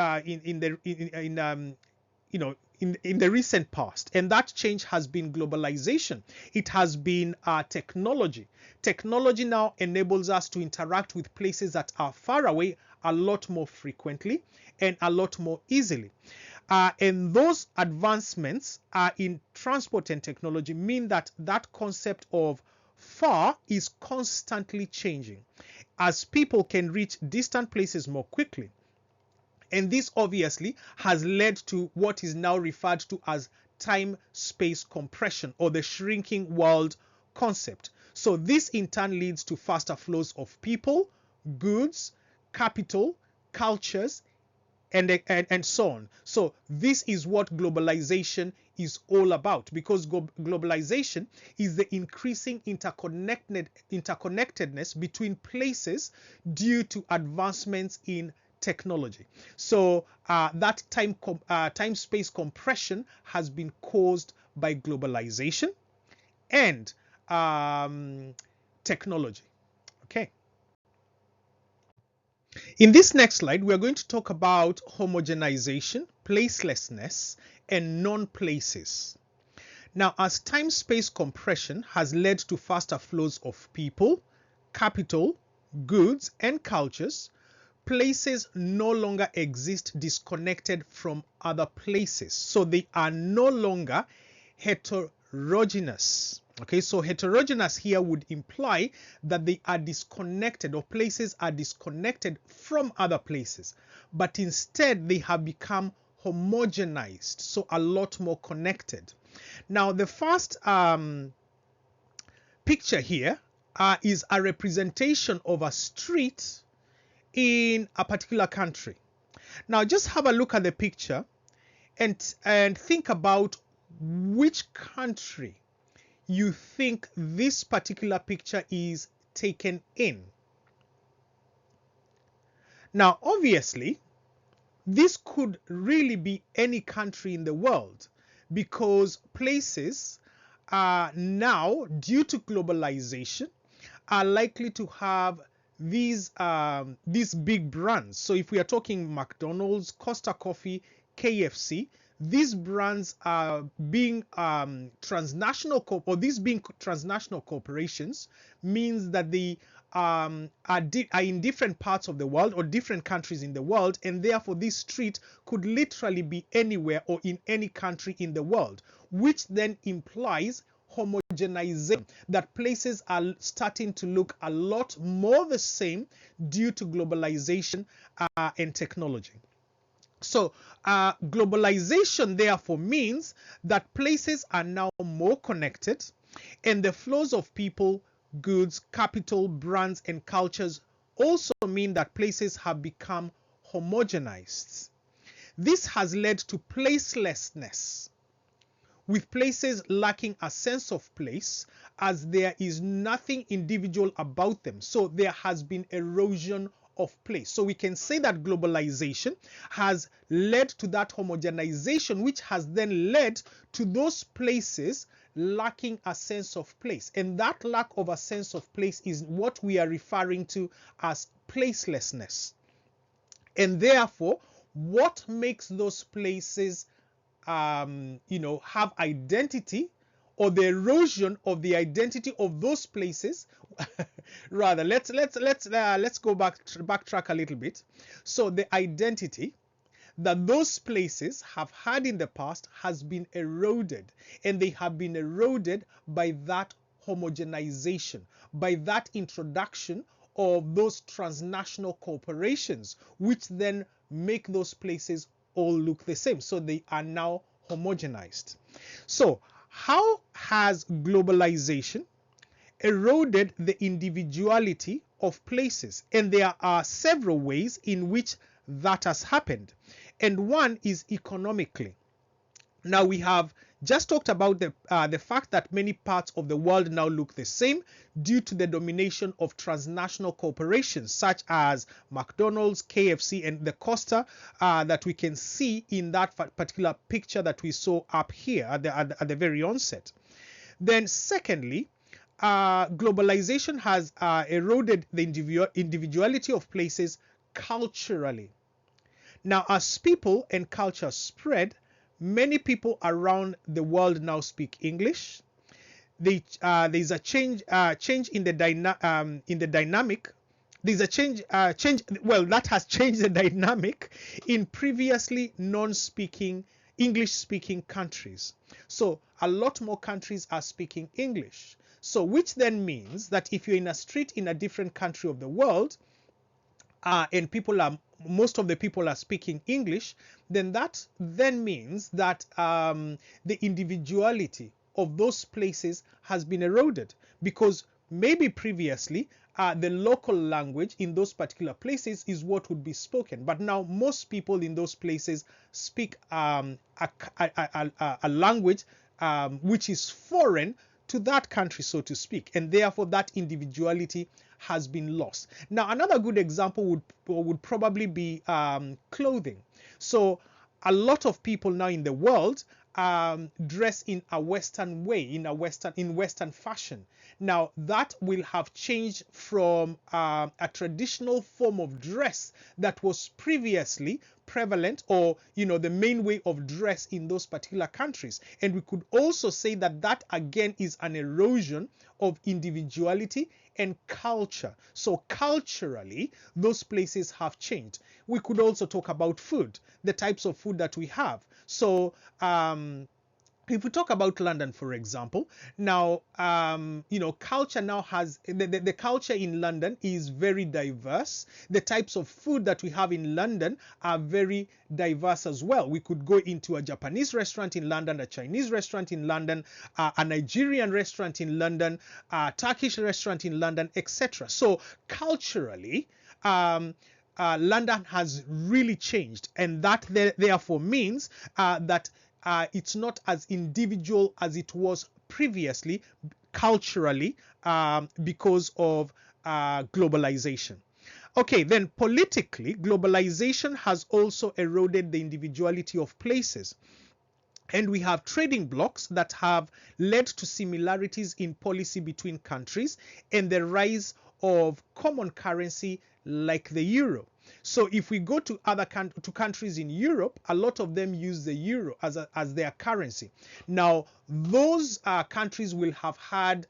in the recent past, and that change has been globalization. It has been technology. Technology now enables us to interact with places that are far away a lot more frequently and a lot more easily. And those advancements in transport and technology mean that that concept of far is constantly changing as people can reach distant places more quickly. And this obviously has led to what is now referred to as time-space compression, or the shrinking world concept. So this in turn leads to faster flows of people, goods, capital, cultures, and so on. So this is what globalization is all about, because globalization is the increasing interconnectedness between places due to advancements in technology. So that time-space compression has been caused by globalization and technology. Okay. In this next slide, we are going to talk about homogenization, placelessness, and non-places. Now, as time-space compression has led to faster flows of people, capital, goods, and cultures, places no longer exist disconnected from other places. So they are no longer heterogeneous. Okay, so heterogeneous here would imply that they are disconnected, or places are disconnected from other places, but instead they have become homogenized, so a lot more connected. Now, the first picture here is a representation of a street in a particular country. Now, just have a look at the picture and think about which country you think this particular picture is taken in. Now, obviously, this could really be any country in the world, because places are now, due to globalization, are likely to have these big brands. So if we are talking McDonald's, Costa Coffee, KFC, these brands are being transnational corporations means that they are in different parts of the world or different countries in the world, and therefore this street could literally be anywhere or in any country in the world, which then implies homogenization, that places are starting to look a lot more the same due to globalization and technology. So globalization therefore means that places are now more connected, and the flows of people, goods, capital, brands, and cultures also mean that places have become homogenized. This has led to placelessness, with places lacking a sense of place as there is nothing individual about them. So there has been erosion of place. So we can say that globalization has led to that homogenization, which has then led to those places lacking a sense of place. And that lack of a sense of place is what we are referring to as placelessness. And therefore, what makes those places have identity, or the erosion of the identity of those places rather, let's go backtrack a little bit. So the identity that those places have had in the past has been eroded, and they have been eroded by that homogenization, by that introduction of those transnational corporations, which then make those places all look the same. So they are now homogenized. So how has globalization eroded the individuality of places? And there are several ways in which that has happened. And one is economically. Now, we have just talked about the fact that many parts of the world now look the same due to the domination of transnational corporations such as McDonald's, KFC, and the Costa that we can see in that particular picture that we saw up here at the very onset. Then secondly, globalization has eroded the individuality of places culturally. Now, as people and culture spread, many people around the world now speak English. There's a change in the dynamic. There's a change. Well, that has changed the dynamic in previously non-speaking English-speaking countries. So a lot more countries are speaking English. So which then means that if you're in a street in a different country of the world, and most of the people are speaking English, then that then means that the individuality of those places has been eroded, because maybe previously the local language in those particular places is what would be spoken, but now most people in those places speak a language which is foreign to that country, so to speak, and therefore that individuality has been lost. Now, another good example would probably be clothing. So a lot of people now in the world dress in a Western way, in Western fashion. Now, that will have changed from a traditional form of dress that was previously prevalent, or the main way of dress in those particular countries. And we could also say that that again is an erosion of individuality and culture. So culturally, those places have changed. We could also talk about food, the types of food that we have. So if we talk about London, for example, now, culture now has, the culture in London is very diverse. The types of food that we have in London are very diverse as well. We could go into a Japanese restaurant in London, a Chinese restaurant in London, a Nigerian restaurant in London, a Turkish restaurant in London, etc. So culturally, London has really changed, and that therefore means that it's not as individual as it was previously culturally, because of globalization. Okay, then politically, globalization has also eroded the individuality of places. And we have trading blocs that have led to similarities in policy between countries, and the rise of common currency like the euro. So if we go to other countries in Europe, a lot of them use the euro as their currency. Now, those countries will have had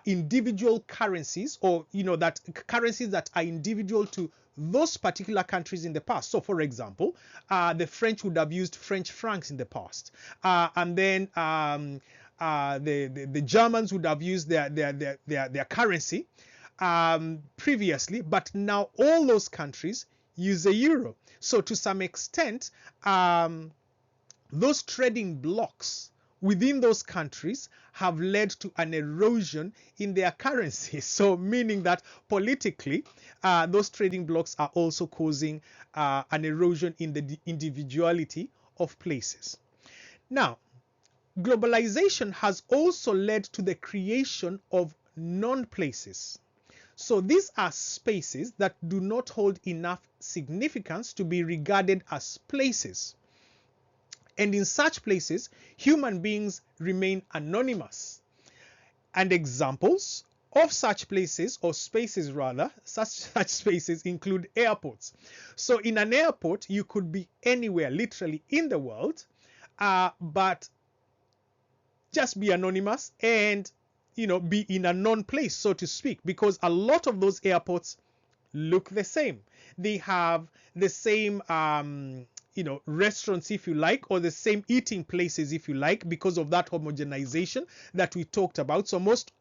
individual currencies, or that currencies that are individual to those particular countries in the past. So, for example, the French would have used French francs in the past, and then the Germans would have used their currency previously, but now all those countries use the euro. So to some extent, those trading blocks within those countries have led to an erosion in their currency. So meaning that politically, those trading blocks are also causing an erosion in the individuality of places. Now, globalization has also led to the creation of non-places. So these are spaces that do not hold enough significance to be regarded as places. And in such places, human beings remain anonymous. And examples of such places, or spaces rather, such spaces include airports. So in an airport, you could be anywhere, literally in the world, but just be anonymous and be in a non-place, so to speak, because a lot of those airports look the same. They have the same restaurants, if you like, or the same eating places, if you like, because of that homogenization that we talked about. So most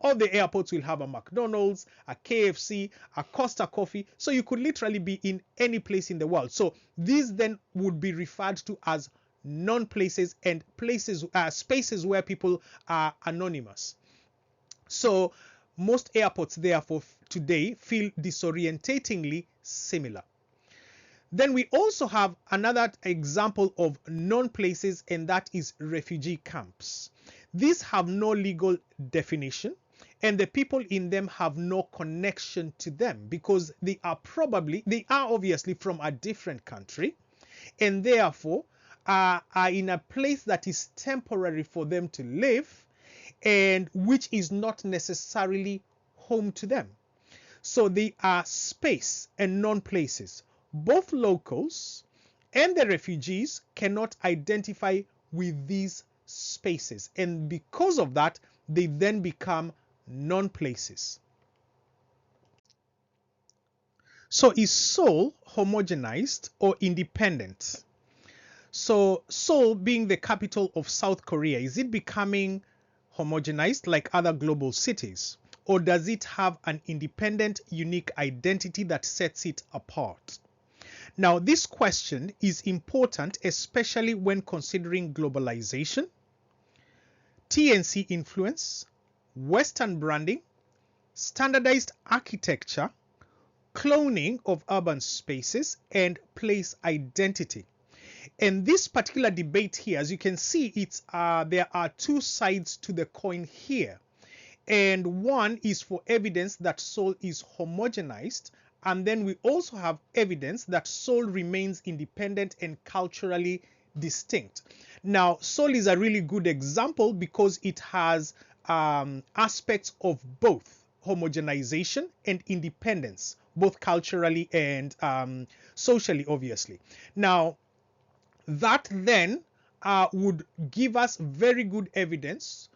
of the airports will have a McDonald's, a KFC, a Costa Coffee. So you could literally be in any place in the world. So these then would be referred to as non-places and places, spaces where people are anonymous. So most airports, therefore, today feel disorientatingly similar. Then we also have another example of non-places, and that is refugee camps. These have no legal definition, and the people in them have no connection to them because they are obviously from a different country, and therefore are in a place that is temporary for them to live, and which is not necessarily home to them. So they are space and non-places. Both locals and the refugees cannot identify with these spaces, and because of that, they then become non-places. So is Seoul homogenized or independent? So Seoul, being the capital of South Korea, is it becoming homogenized like other global cities? Or does it have an independent, unique identity that sets it apart? Now, this question is important, especially when considering globalization, TNC influence, Western branding, standardized architecture, cloning of urban spaces, and place identity. And this particular debate here, as you can see, there are two sides to the coin here. And one is for evidence that Seoul is homogenized, and then we also have evidence that Seoul remains independent and culturally distinct. Now, Seoul is a really good example because it has aspects of both homogenization and independence, both culturally and socially, obviously. Now, that then would give us very good evidence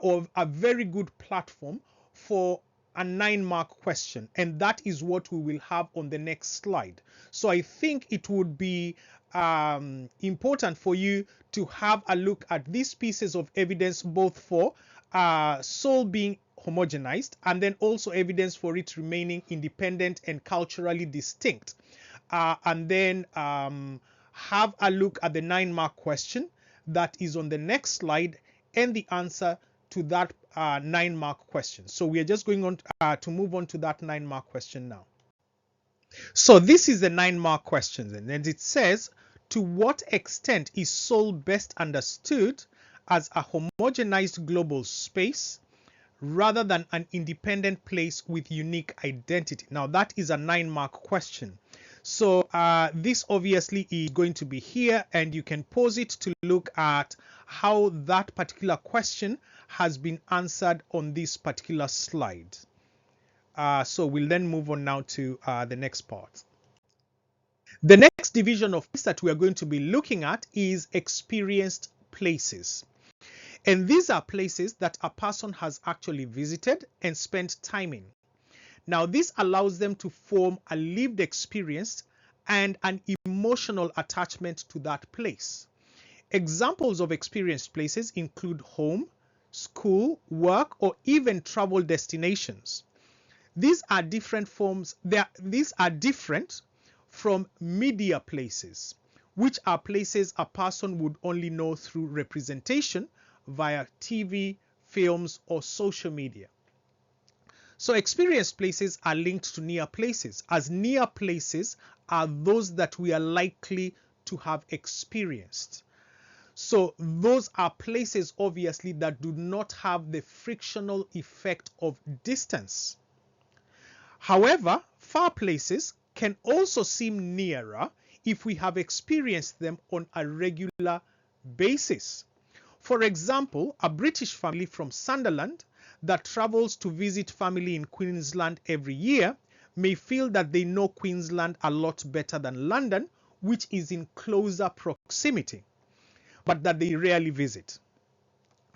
of a very good platform for a 9-mark question, and that is what we will have on the next slide. So I think it would be important for you to have a look at these pieces of evidence, both for Seoul being homogenized and then also evidence for it remaining independent and culturally distinct, and then have a look at the 9-mark question that is on the next slide and the answer to that 9-mark question. So we are just going on to move on to that 9-mark question now. So this is the 9-mark question, and it says, to what extent is Seoul best understood as a homogenized global space rather than an independent place with unique identity? Now that is a 9-mark question. So this obviously is going to be here, and you can pause it to look at how that particular question has been answered on this particular slide. So we'll then move on now to the next part. The next division of place that we are going to be looking at is experienced places. And these are places that a person has actually visited and spent time in. Now, this allows them to form a lived experience and an emotional attachment to that place. Examples of experienced places include home, school, work, or even travel destinations. These are different from media places, which are places a person would only know through representation via TV, films, or social media. So experienced places are linked to near places, as near places are those that we are likely to have experienced. So those are places, obviously, that do not have the frictional effect of distance. However, far places can also seem nearer if we have experienced them on a regular basis. For example, a British family from Sunderland that travels to visit family in Queensland every year may feel that they know Queensland a lot better than London, which is in closer proximity, but that they rarely visit.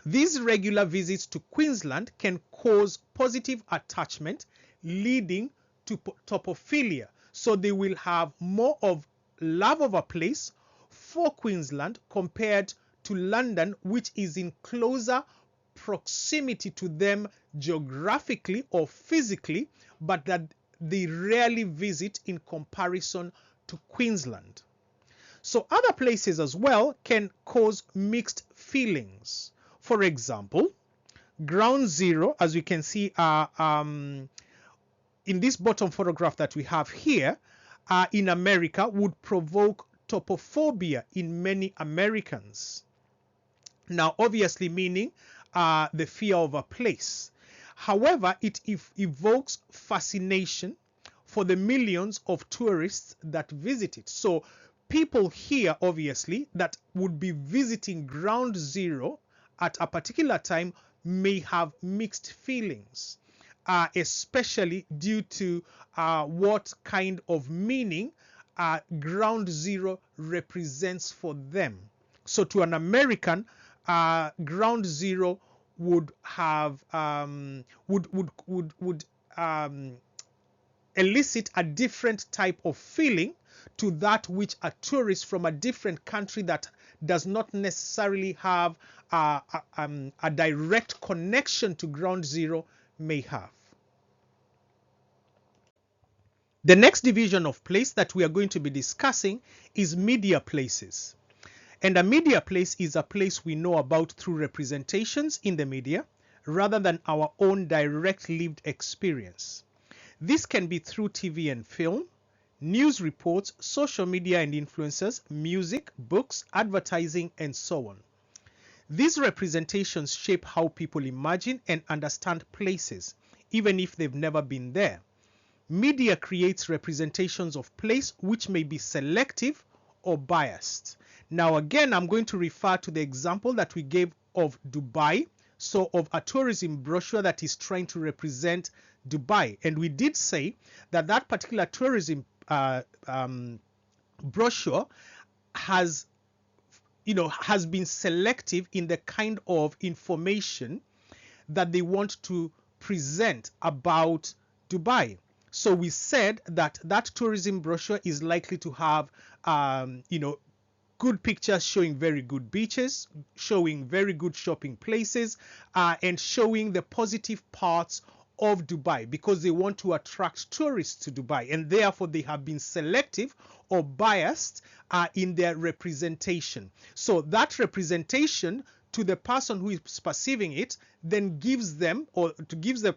These regular visits to Queensland can cause positive attachment, leading to topophilia. So they will have more of love of a place for Queensland compared to London, which is in closer proximity to them geographically or physically, but that they rarely visit in comparison to Queensland. So other places as well can cause mixed feelings. For example, ground zero, as we can see in this bottom photograph that we have here, in America would provoke topophobia in many Americans. Now, obviously meaning the fear of a place. However, it evokes fascination for the millions of tourists that visit it. So people here, obviously, that would be visiting ground zero at a particular time may have mixed feelings, especially due to what kind of meaning ground zero represents for them. So to an American, ground zero would have elicit a different type of feeling to that which a tourist from a different country that does not necessarily have a direct connection to ground zero may have. The next division of place that we are going to be discussing is media places. And a media place is a place we know about through representations in the media rather than our own direct lived experience. This can be through TV and film, news reports, social media and influencers, music, books, advertising, and so on. These representations shape how people imagine and understand places, even if they've never been there. Media creates representations of place which may be selective or biased. Now again, I'm going to refer to the example that we gave of Dubai, so of a tourism brochure that is trying to represent Dubai. And we did say that that particular tourism brochure has been selective in the kind of information that they want to present about Dubai. So we said that that tourism brochure is likely to have, good pictures showing very good beaches, showing very good shopping places, and showing the positive parts of Dubai because they want to attract tourists to Dubai, and therefore they have been selective or biased in their representation. So that representation to the person who is perceiving it then gives the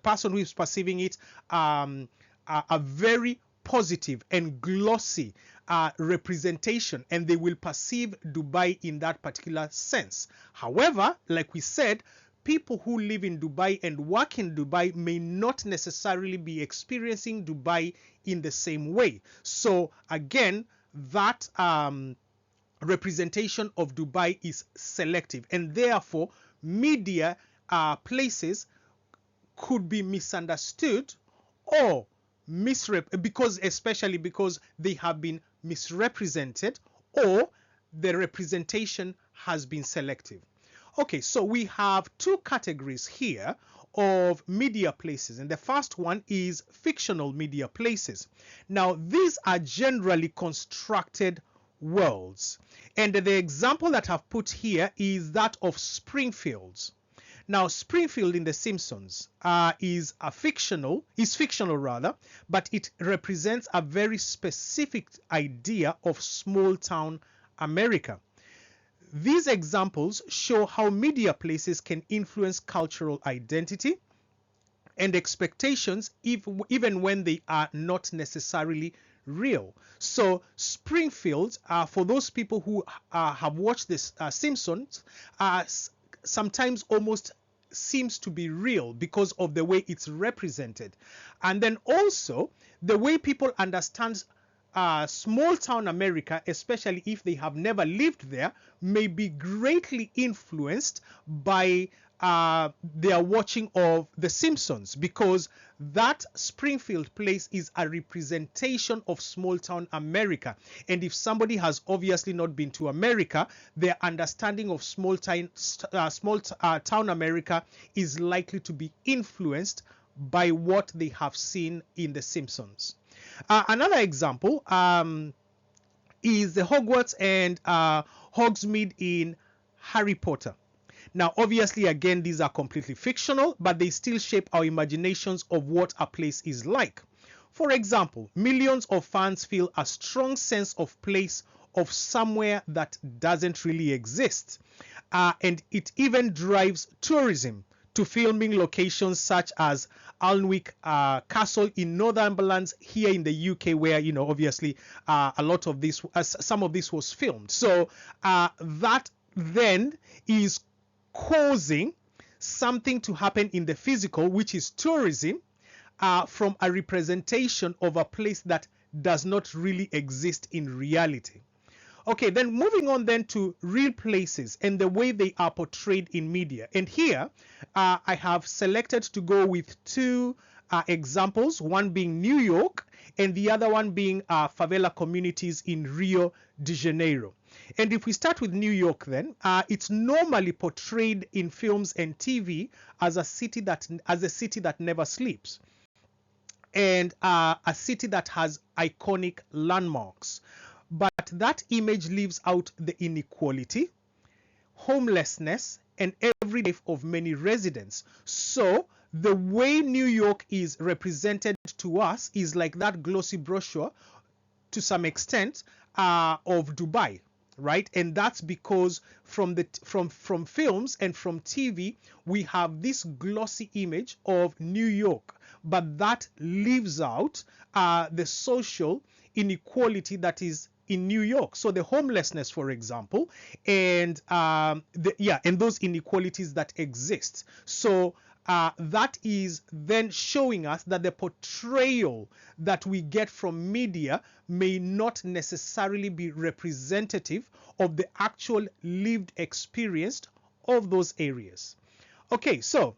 person who is perceiving it a very positive and glossy representation, and they will perceive Dubai in that particular sense. However, like we said, people who live in Dubai and work in Dubai may not necessarily be experiencing Dubai in the same way. So again, that representation of Dubai is selective, and therefore media places could be misunderstood or especially because they have been misrepresented, or the representation has been selective. Okay, so we have two categories here of media places, and the first one is fictional media places. Now, these are generally constructed worlds, and the example that I've put here is that of Springfield. Now, Springfield in The Simpsons is fictional, but it represents a very specific idea of small town America. These examples show how media places can influence cultural identity and expectations even when they are not necessarily real. So Springfield, for those people who have watched this Simpsons, sometimes almost seems to be real because of the way it's represented. And then also the way people understand small town America, especially if they have never lived there, may be greatly influenced by their watching of The Simpsons, because that Springfield place is a representation of small town America. And if somebody has obviously not been to America, their understanding of small town America is likely to be influenced by what they have seen in The Simpsons. Another example is the Hogwarts and Hogsmeade in Harry Potter. Now, obviously, again, these are completely fictional, but they still shape our imaginations of what a place is like. For example, millions of fans feel a strong sense of place, of somewhere that doesn't really exist. And it even drives tourism to filming locations such as Alnwick Castle in Northumberland here in the UK, where, you know, obviously a lot of this, some of this was filmed. So that then is causing something to happen in the physical, which is tourism, from a representation of a place that does not really exist in reality. Okay, then moving on then to real places and the way they are portrayed in media. And here I have selected to go with two examples, one being New York and the other one being favela communities in Rio de Janeiro. And if we start with New York, then it's normally portrayed in films and TV as a city that never sleeps, and a city that has iconic landmarks. But that image leaves out the inequality, homelessness, and everyday life of many residents. So the way New York is represented to us is like that glossy brochure, to some extent, of Dubai, right? And that's because from films and from TV, we have this glossy image of New York, but that leaves out the social inequality that is in New York. So the homelessness, for example, and and those inequalities that exist. So that is then showing us that the portrayal that we get from media may not necessarily be representative of the actual lived experience of those areas. Okay, so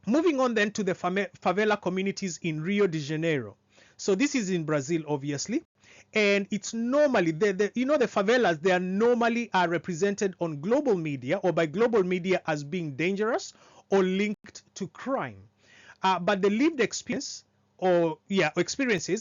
moving on then to the favela communities in Rio de Janeiro. So this is in Brazil, obviously. And it's normally, the favelas, they are normally represented on global media, or by global media, as being dangerous or linked to crime. But the lived experiences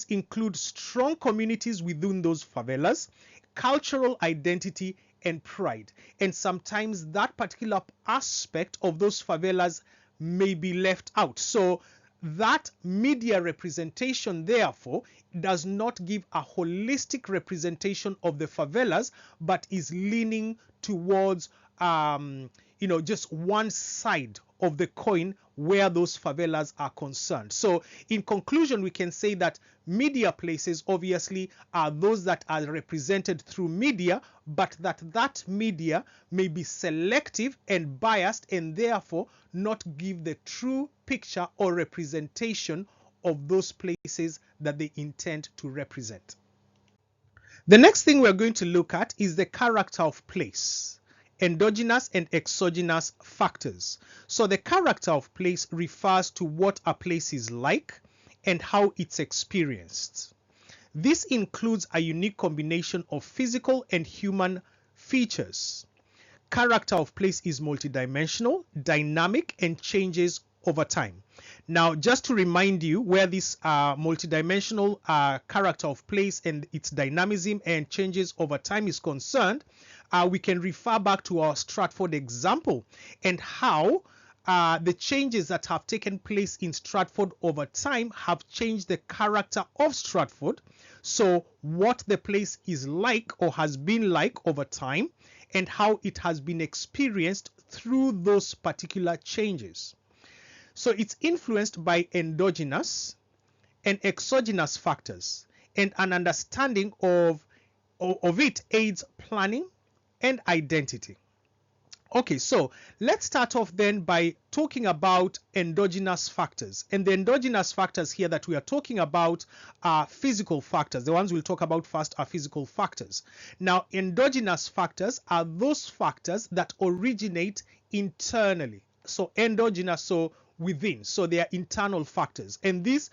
include strong communities within those favelas, cultural identity, and pride. And sometimes that particular aspect of those favelas may be left out. So that media representation, therefore, does not give a holistic representation of the favelas, but is leaning towards just one side of the coin where those favelas are concerned. So in conclusion, we can say that media places obviously are those that are represented through media, but that media may be selective and biased, and therefore not give the true picture or representation of those places that they intend to represent. The next thing we're going to look at is the character of place. Endogenous and exogenous factors. So the character of place refers to what a place is like and how it's experienced. This includes a unique combination of physical and human features. Character of place is multidimensional, dynamic, and changes over time. Now, just to remind you where this multidimensional character of place and its dynamism and changes over time is concerned, we can refer back to our Stratford example and how the changes that have taken place in Stratford over time have changed the character of Stratford. So what the place is like or has been like over time and how it has been experienced through those particular changes. So it's influenced by endogenous and exogenous factors, and an understanding of it aids planning and identity. Okay, so let's start off then by talking about endogenous factors. And the endogenous factors here that we are talking about are physical factors. The ones we'll talk about first are physical factors. Now, endogenous factors are those factors that originate internally. So endogenous, so within. So they are internal factors. And these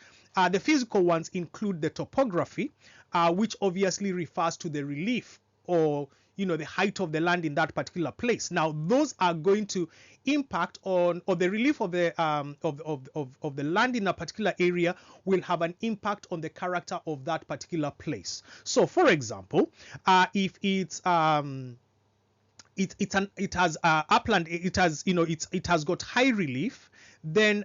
the physical ones include the topography, which obviously refers to the relief or the height of the land in that particular place. Now, those are going to impact on, or the relief of the of the land in a particular area will have an impact on the character of that particular place. So, for example, if it's it has upland, it has got high relief, then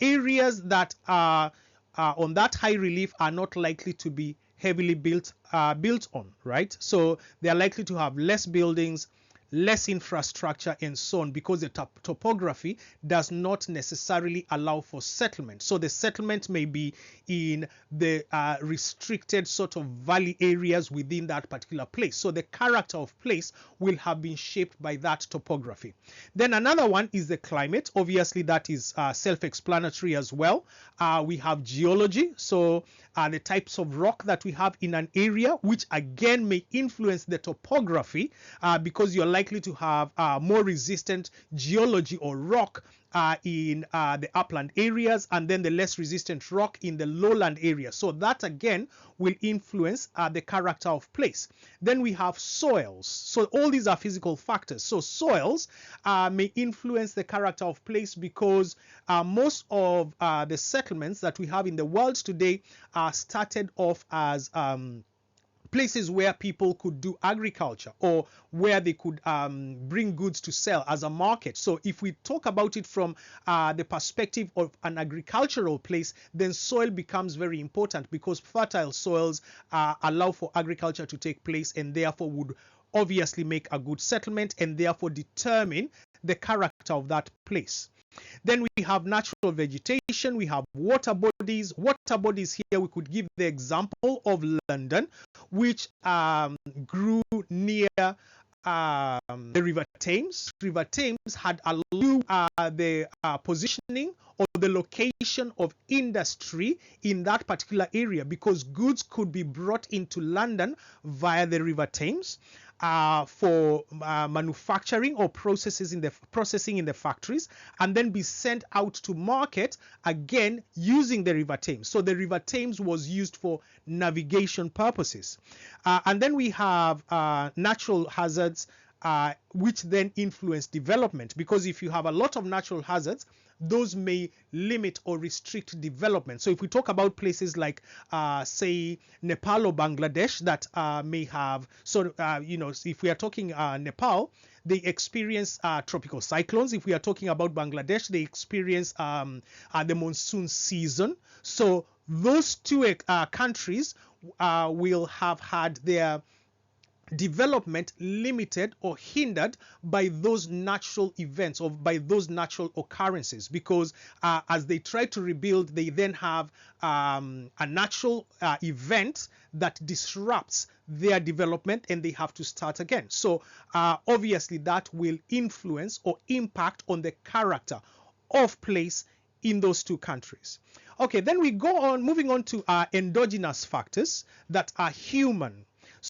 areas that are on that high relief are not likely to be heavily built on, right? So they are likely to have less buildings, less infrastructure, and so on, because the topography does not necessarily allow for settlement. So the settlement may be in the restricted sort of valley areas within that particular place. So the character of place will have been shaped by that topography. Then another one is the climate. Obviously, that is self-explanatory as well. We have geology, so the types of rock that we have in an area, which again may influence the topography, because you're likely to have more resistant geology or rock in the upland areas, and then the less resistant rock in the lowland area. So that again will influence the character of place. Then we have soils. So all these are physical factors. So soils may influence the character of place because most of the settlements that we have in the world today started off as places where people could do agriculture or where they could bring goods to sell as a market. So if we talk about it from the perspective of an agricultural place, then soil becomes very important because fertile soils allow for agriculture to take place and therefore would obviously make a good settlement and therefore determine the character of that place. Then we have natural vegetation, we have water bodies. Water bodies here, we could give the example of London, which grew near the River Thames. River Thames had allowed the positioning or the location of industry in that particular area because goods could be brought into London via the River Thames. For manufacturing or processing in the factories, and then be sent out to market again using the River Thames. So the River Thames was used for navigation purposes. And then we have natural hazards, which then influence development, because if you have a lot of natural hazards, those may limit or restrict development. So if we talk about places like, say, Nepal or Bangladesh that may have, if we are talking Nepal, they experience tropical cyclones. If we are talking about Bangladesh, they experience the monsoon season. So those two countries will have had their development limited or hindered by those natural events or by those natural occurrences, because as they try to rebuild, they then have a natural event that disrupts their development and they have to start again. So obviously that will influence or impact on the character of place in those two countries. Okay, then we go on, moving on to endogenous factors that are human.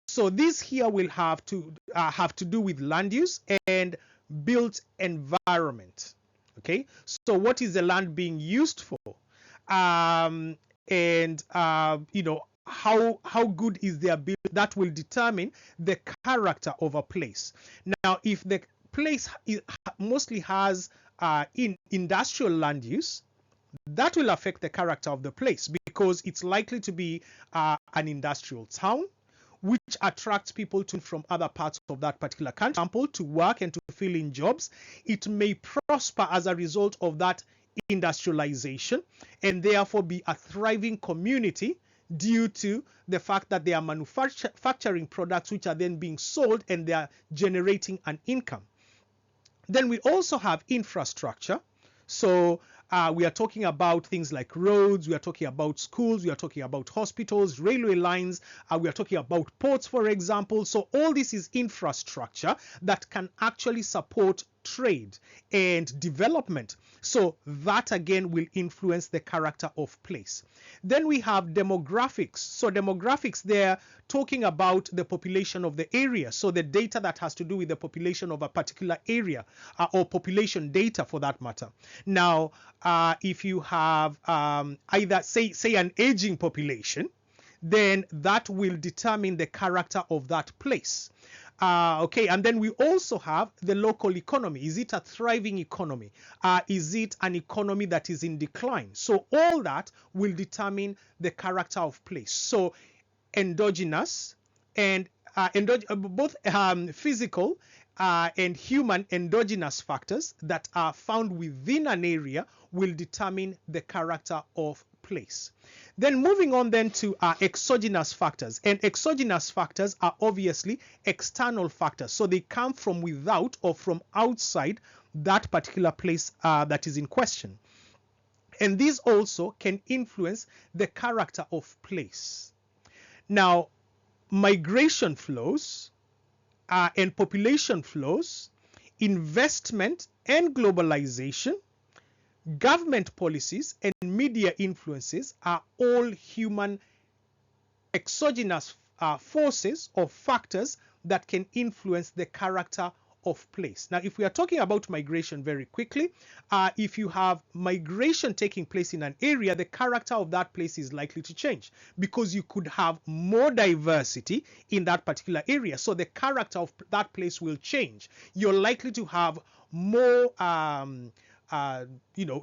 So these here will have to do with land use and built environment. Okay, so what is the land being used for? and how good is their build, that will determine the character of a place. Now, if the place mostly has in industrial land use, that will affect the character of the place because it's likely to be an industrial town which attracts people from other parts of that particular country, for example, to work and to fill in jobs. It may prosper as a result of that industrialization and therefore be a thriving community due to the fact that they are manufacturing products which are then being sold and they are generating an income. Then we also have infrastructure. So we are talking about things like roads, we are talking about schools, we are talking about hospitals, railway lines, we are talking about ports, for example. So all this is infrastructure that can actually support trade and development. So that again will influence the character of place. Then we have demographics. So demographics, they're talking about the population of the area. So the data that has to do with the population of a particular area or population data for that matter. Now, if you have either say an aging population, then that will determine the character of that place. Okay, and then we also have the local economy. Is it a thriving economy? Is it an economy that is in decline? So all that will determine the character of place. So endogenous and both physical and human endogenous factors that are found within an area will determine the character of place. Then moving on then to exogenous factors. And exogenous factors are obviously external factors. So they come from without or from outside that particular place that is in question. And these also can influence the character of place. Now, migration flows and population flows, investment and globalization, government policies and media influences are all human exogenous forces or factors that can influence the character of place. Now, if we are talking about migration very quickly, if you have migration taking place in an area, the character of that place is likely to change because you could have more diversity in that particular area. So the character of that place will change. You're likely to have more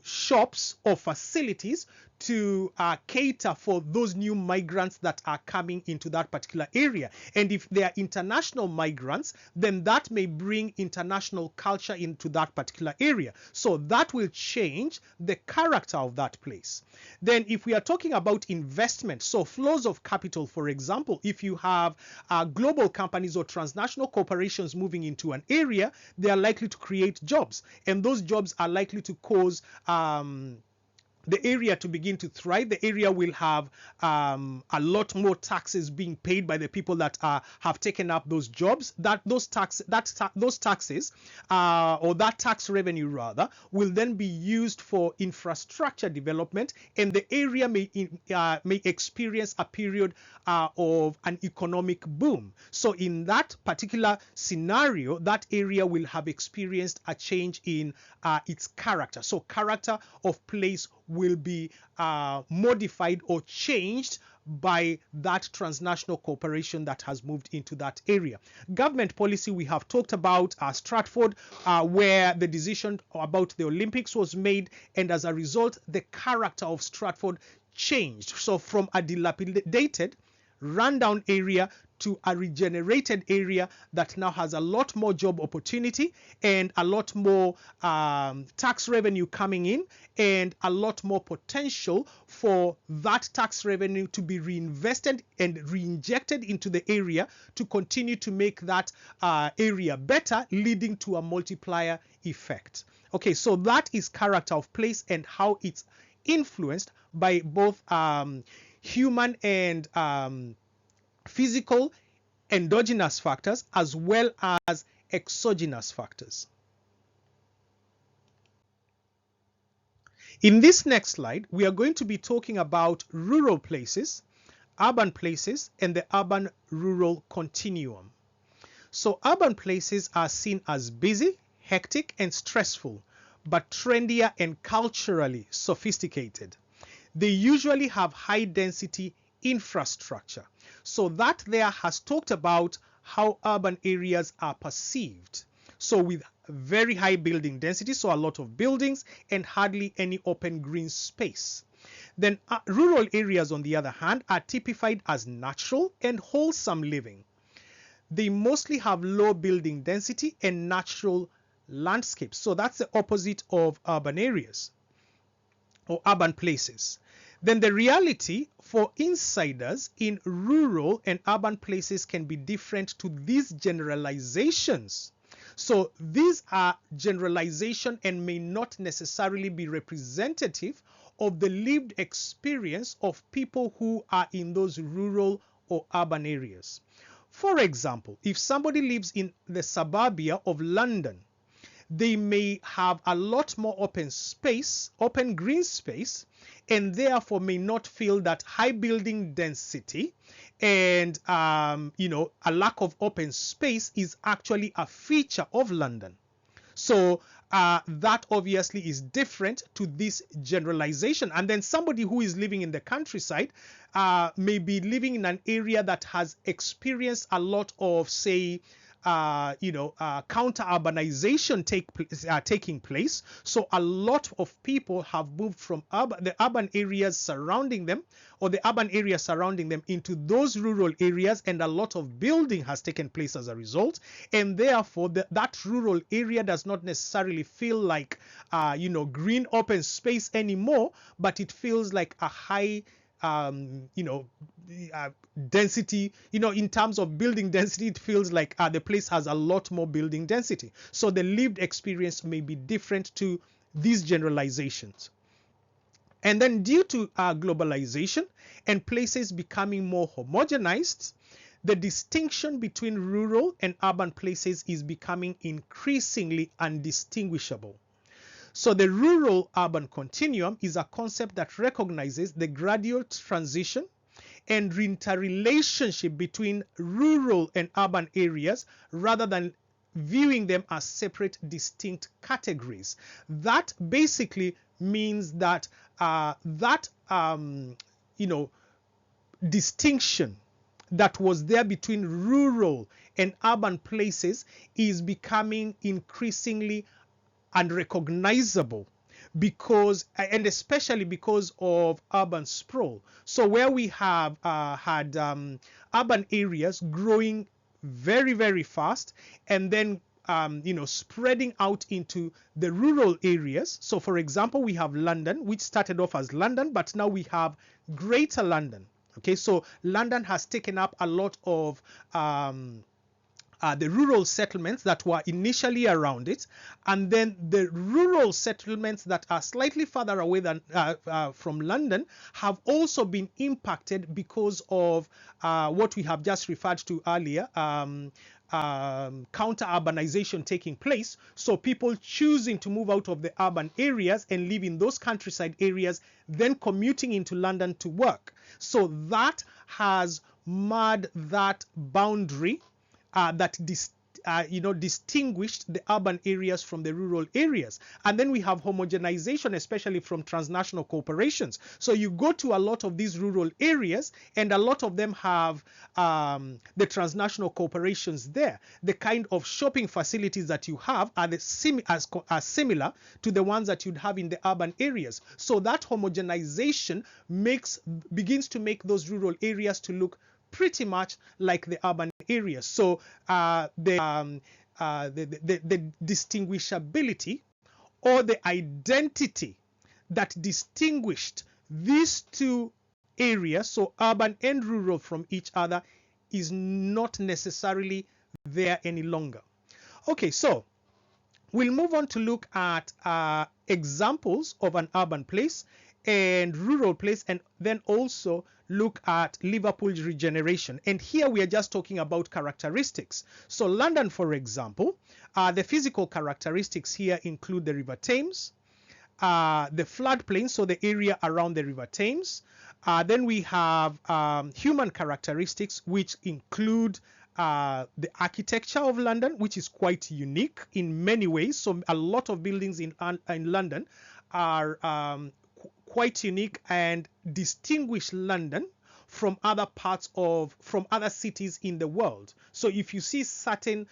shops or facilities to cater for those new migrants that are coming into that particular area. And if they are international migrants, then that may bring international culture into that particular area. So that will change the character of that place. Then if we are talking about investment, so flows of capital, for example, if you have global companies or transnational corporations moving into an area, they are likely to create jobs. And those jobs are likely to cause the area to begin to thrive. The area will have a lot more taxes being paid by the people that have taken up those jobs. Those taxes or that tax revenue rather will then be used for infrastructure development, and the area may experience a period of an economic boom. So in that particular scenario, that area will have experienced a change in its character. So character of place will be modified or changed by that transnational corporation that has moved into that area. Government policy, we have talked about Stratford, where the decision about the Olympics was made, and as a result, the character of Stratford changed. So from a dilapidated, rundown area to a regenerated area that now has a lot more job opportunity and a lot more tax revenue coming in, and a lot more potential for that tax revenue to be reinvested and reinjected into the area to continue to make that area better, leading to a multiplier effect. Okay, so that is character of place and how it's influenced by both human and physical endogenous factors as well as exogenous factors. In this next slide, we are going to be talking about rural places, urban places, and the urban-rural continuum. So urban places are seen as busy, hectic, and stressful, but trendier and culturally sophisticated. they usually have high density infrastructure. So that there has talked about how urban areas are perceived. So with very high building density, so a lot of buildings and hardly any open green space. Then rural areas, on the other hand, are typified as natural and wholesome living. They mostly have low building density and natural landscapes. So that's the opposite of urban areas or urban places. Then the reality for insiders in rural and urban places can be different to these generalizations. So these are generalization and may not necessarily be representative of the lived experience of people who are in those rural or urban areas. For example, if somebody lives in the suburbia of London, they may have a lot more open space, open green space, and therefore may not feel that high building density and a lack of open space is actually a feature of London. So that obviously is different to this generalization. And then somebody who is living in the countryside may be living in an area that has experienced a lot of, say, counter-urbanization taking place. So a lot of people have moved from the urban areas surrounding them, or the urban areas surrounding them, into those rural areas, and a lot of building has taken place as a result. And therefore, that rural area does not necessarily feel like, green open space anymore, but it feels like a high density, in terms of building density, it feels like the place has a lot more building density. So the lived experience may be different to these generalizations. And then due to globalization and places becoming more homogenized, the distinction between rural and urban places is becoming increasingly undistinguishable. So the rural-urban continuum is a concept that recognizes the gradual transition and interrelationship between rural and urban areas rather than viewing them as separate, distinct categories. That basically means that distinction that was there between rural and urban places is becoming increasingly unrecognizable, because, and especially because of urban sprawl. So where we have had urban areas growing very, very fast, and then spreading out into the rural areas. So for example, we have London, which started off as London, but now we have Greater London. Okay, so London has taken up a lot of the rural settlements that were initially around it, and then the rural settlements that are slightly further away than from London have also been impacted because of what we have just referred to earlier, counter-urbanization taking place. So people choosing to move out of the urban areas and live in those countryside areas, then commuting into London to work. So that has marred that boundary that distinguished the urban areas from the rural areas. And then we have homogenization, especially from transnational corporations. So you go to a lot of these rural areas, and a lot of them have the transnational corporations there. The kind of shopping facilities that you have are similar to the ones that you'd have in the urban areas. So that homogenization begins to make those rural areas to look pretty much like the urban areas. So the distinguishability or the identity that distinguished these two areas, so urban and rural, from each other is not necessarily there any longer. Okay, so we'll move on to look at examples of an urban place and rural place, and then also look at Liverpool's regeneration. And here we are just talking about characteristics. So London, for example, the physical characteristics here include the River Thames, the floodplain, so the area around the River Thames. Then we have human characteristics, which include the architecture of London, which is quite unique in many ways. So a lot of buildings in London are quite unique and distinguish London from other cities in the world. So if you see certain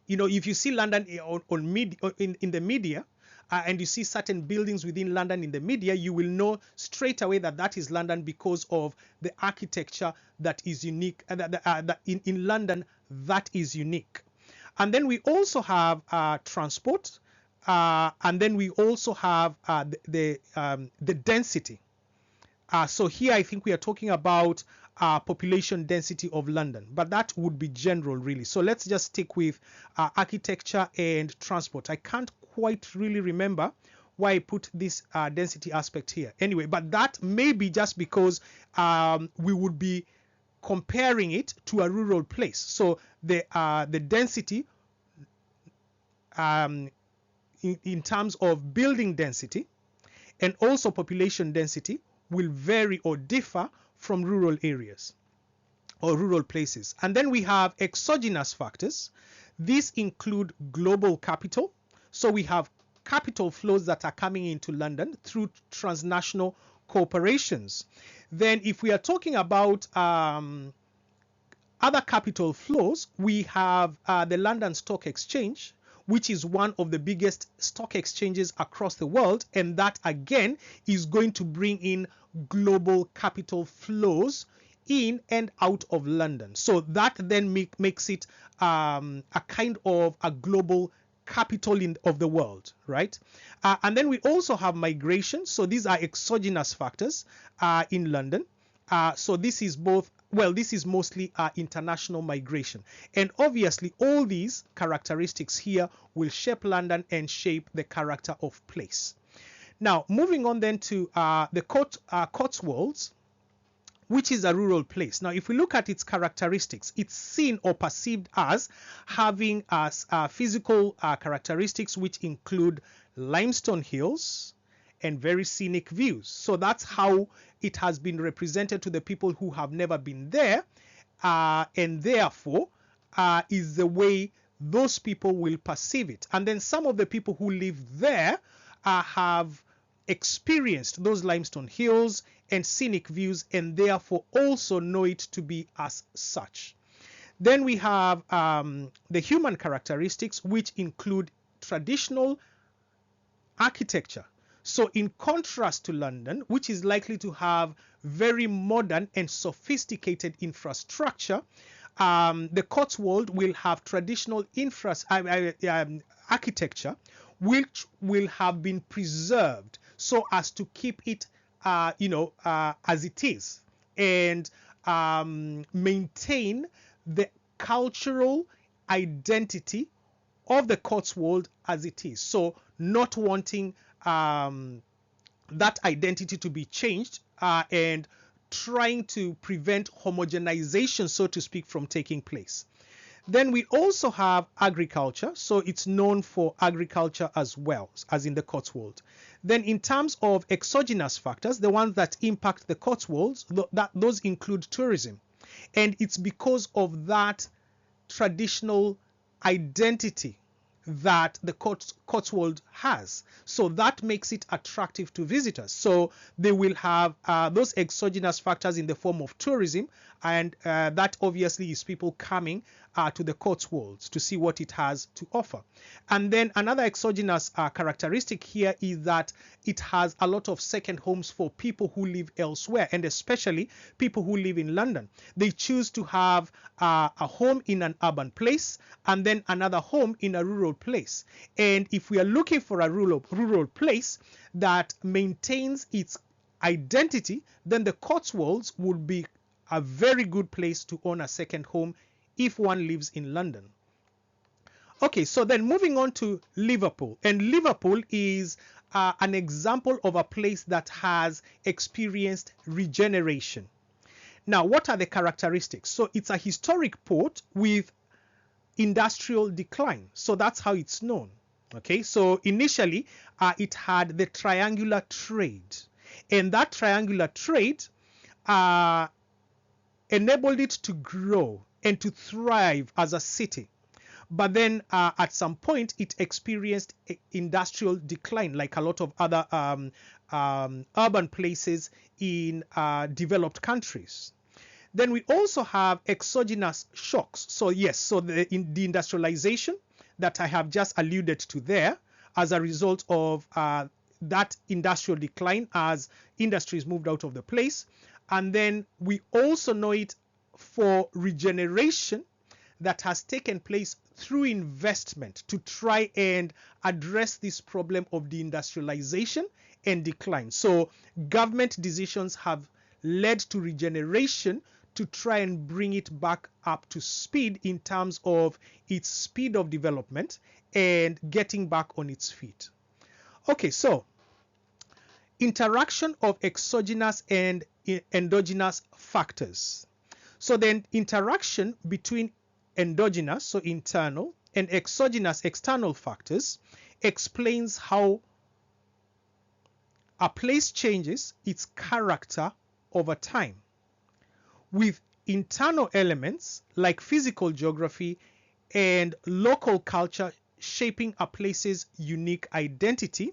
if you see London in the media, and you see certain buildings within London in the media, you will know straight away that that is London because of the architecture that is unique, that in London that is unique. And then we also have transport, and then we also have the density. So here I think we are talking about population density of London, but that would be general really. So let's just stick with architecture and transport. I can't quite really remember why I put this density aspect here. Anyway, but that may be just because we would be comparing it to a rural place. So the density in terms of building density and also population density will vary or differ from rural areas or rural places. And then we have exogenous factors. These include global capital. So we have capital flows that are coming into London through transnational corporations. Then if we are talking about other capital flows, we have the London Stock Exchange, which is one of the biggest stock exchanges across the world, and that again is going to bring in global capital flows in and out of London. So that then makes it a kind of a global capital of the world, right? And then we also have migration. So these are exogenous factors in London. So this is this is mostly international migration. And obviously all these characteristics here will shape London and shape the character of place. Now, moving on then to the Cotswolds, which is a rural place. Now, if we look at its characteristics, it's seen or perceived as having physical characteristics which include limestone hills and very scenic views. So that's how it has been represented to the people who have never been there, and therefore is the way those people will perceive it. And then some of the people who live there have experienced those limestone hills and scenic views and therefore also know it to be as such. Then we have the human characteristics, which include traditional architecture. So in contrast to London, which is likely to have very modern and sophisticated infrastructure, the Cotswold will have traditional architecture which will have been preserved so as to keep it as it is, and maintain the cultural identity of the Cotswold as it is. So not wanting that identity to be changed and trying to prevent homogenization, so to speak, from taking place. Then we also have agriculture. So it's known for agriculture as well as in the Cotswold. Then in terms of exogenous factors, the ones that impact the Cotswolds, those include tourism. And it's because of that traditional identity that the Cotswold has. So that makes it attractive to visitors. So they will have those exogenous factors in the form of tourism, and that obviously is people coming to the Cotswolds to see what it has to offer. And then another exogenous characteristic here is that it has a lot of second homes for people who live elsewhere, and especially people who live in London. They choose to have a home in an urban place and then another home in a rural place. And if we are looking for a rural place that maintains its identity, then the Cotswolds would be a very good place to own a second home if one lives in London. Okay, so then moving on to Liverpool. And Liverpool is an example of a place that has experienced regeneration. Now, what are the characteristics? So it's a historic port with industrial decline. So that's how it's known. Okay, so initially it had the triangular trade, and that triangular trade enabled it to grow and to thrive as a city. but then at some point it experienced industrial decline, like a lot of other urban places in developed countries. Then we also have exogenous shocks. So yes, so the industrialization that I have just alluded to there as a result of that industrial decline as industries moved out of the place. And then we also know it for regeneration that has taken place through investment to try and address this problem of deindustrialization and decline. So government decisions have led to regeneration to try and bring it back up to speed in terms of its speed of development and getting back on its feet. Okay, so interaction of exogenous and endogenous factors. So the interaction between endogenous, so internal, and exogenous, external factors explains how a place changes its character over time, with internal elements like physical geography and local culture shaping a place's unique identity,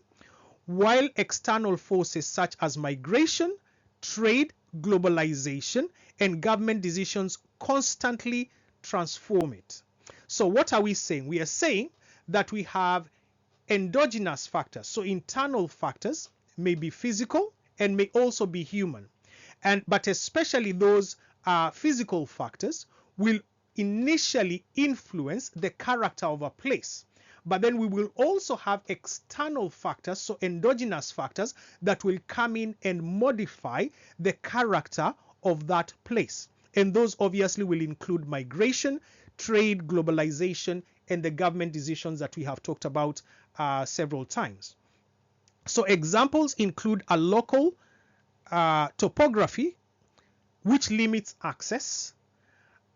while external forces such as migration, trade, globalization, and government decisions constantly transform it. So what are we saying? We are saying that we have endogenous factors. So internal factors may be physical and may also be human. But especially those physical factors will initially influence the character of a place. But then we will also have external factors, so endogenous factors, that will come in and modify the character of that place. And those obviously will include migration, trade, globalization, and the government decisions that we have talked about several times. So examples include a local topography, which limits access,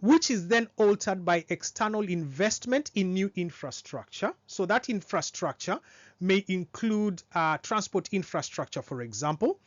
which is then altered by external investment in new infrastructure. So that infrastructure may include transport infrastructure, for example,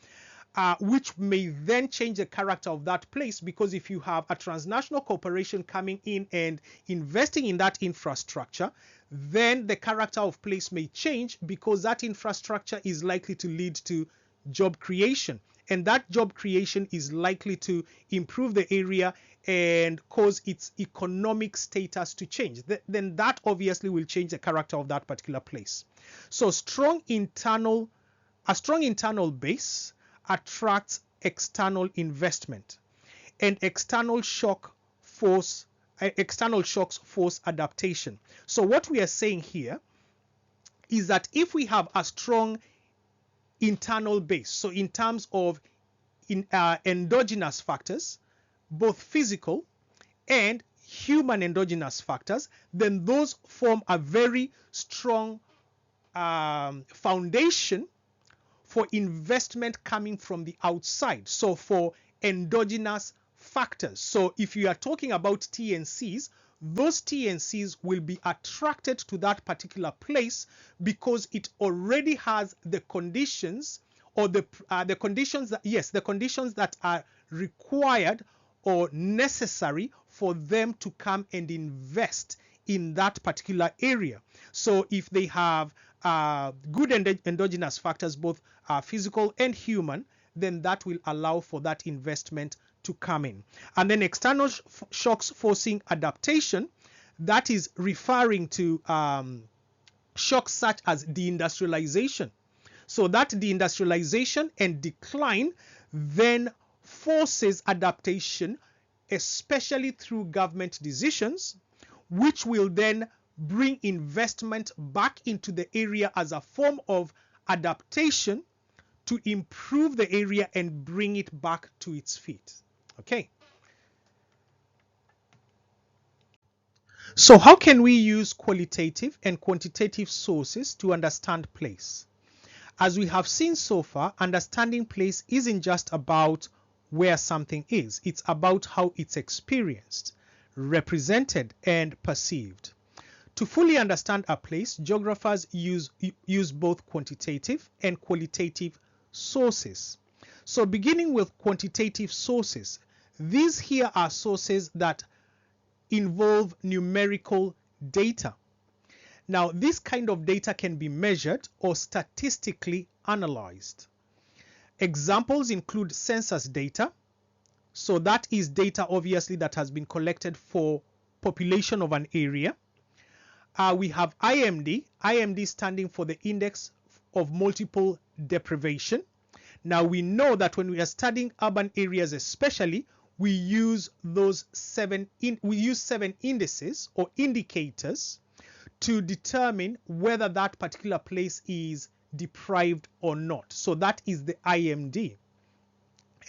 which may then change the character of that place, because if you have a transnational corporation coming in and investing in that infrastructure, then the character of place may change, because that infrastructure is likely to lead to job creation. And that job creation is likely to improve the area and cause its economic status to change. Then that obviously will change the character of that particular place. So a strong internal base attracts external investment, and external shocks force adaptation. So what we are saying here is that if we have a strong internal base, so in terms of endogenous factors, both physical and human endogenous factors, then those form a very strong foundation for investment coming from the outside. So for endogenous factors, so if you are talking about TNCs, those TNCs will be attracted to that particular place because it already has the conditions, or the conditions that are required or necessary for them to come and invest in that particular area. So if they have good endogenous factors, both physical and human, then that will allow for that investment to come in. And then external shocks forcing adaptation, that is referring to shocks such as deindustrialization. So that deindustrialization and decline then forces adaptation, especially through government decisions, which will then bring investment back into the area as a form of adaptation to improve the area and bring it back to its feet. Okay. So how can we use qualitative and quantitative sources to understand place? As we have seen so far, understanding place isn't just about where something is. It's about how it's experienced, represented, and perceived. To fully understand a place, geographers use both quantitative and qualitative sources. So beginning with quantitative sources, these here are sources that involve numerical data. Now, this kind of data can be measured or statistically analyzed. Examples include census data. So that is data obviously that has been collected for population of an area. We have IMD standing for the Index of Multiple Deprivation. Now we know that when we are studying urban areas especially, we use seven indices or indicators to determine whether that particular place is deprived or not. So that is the IMD,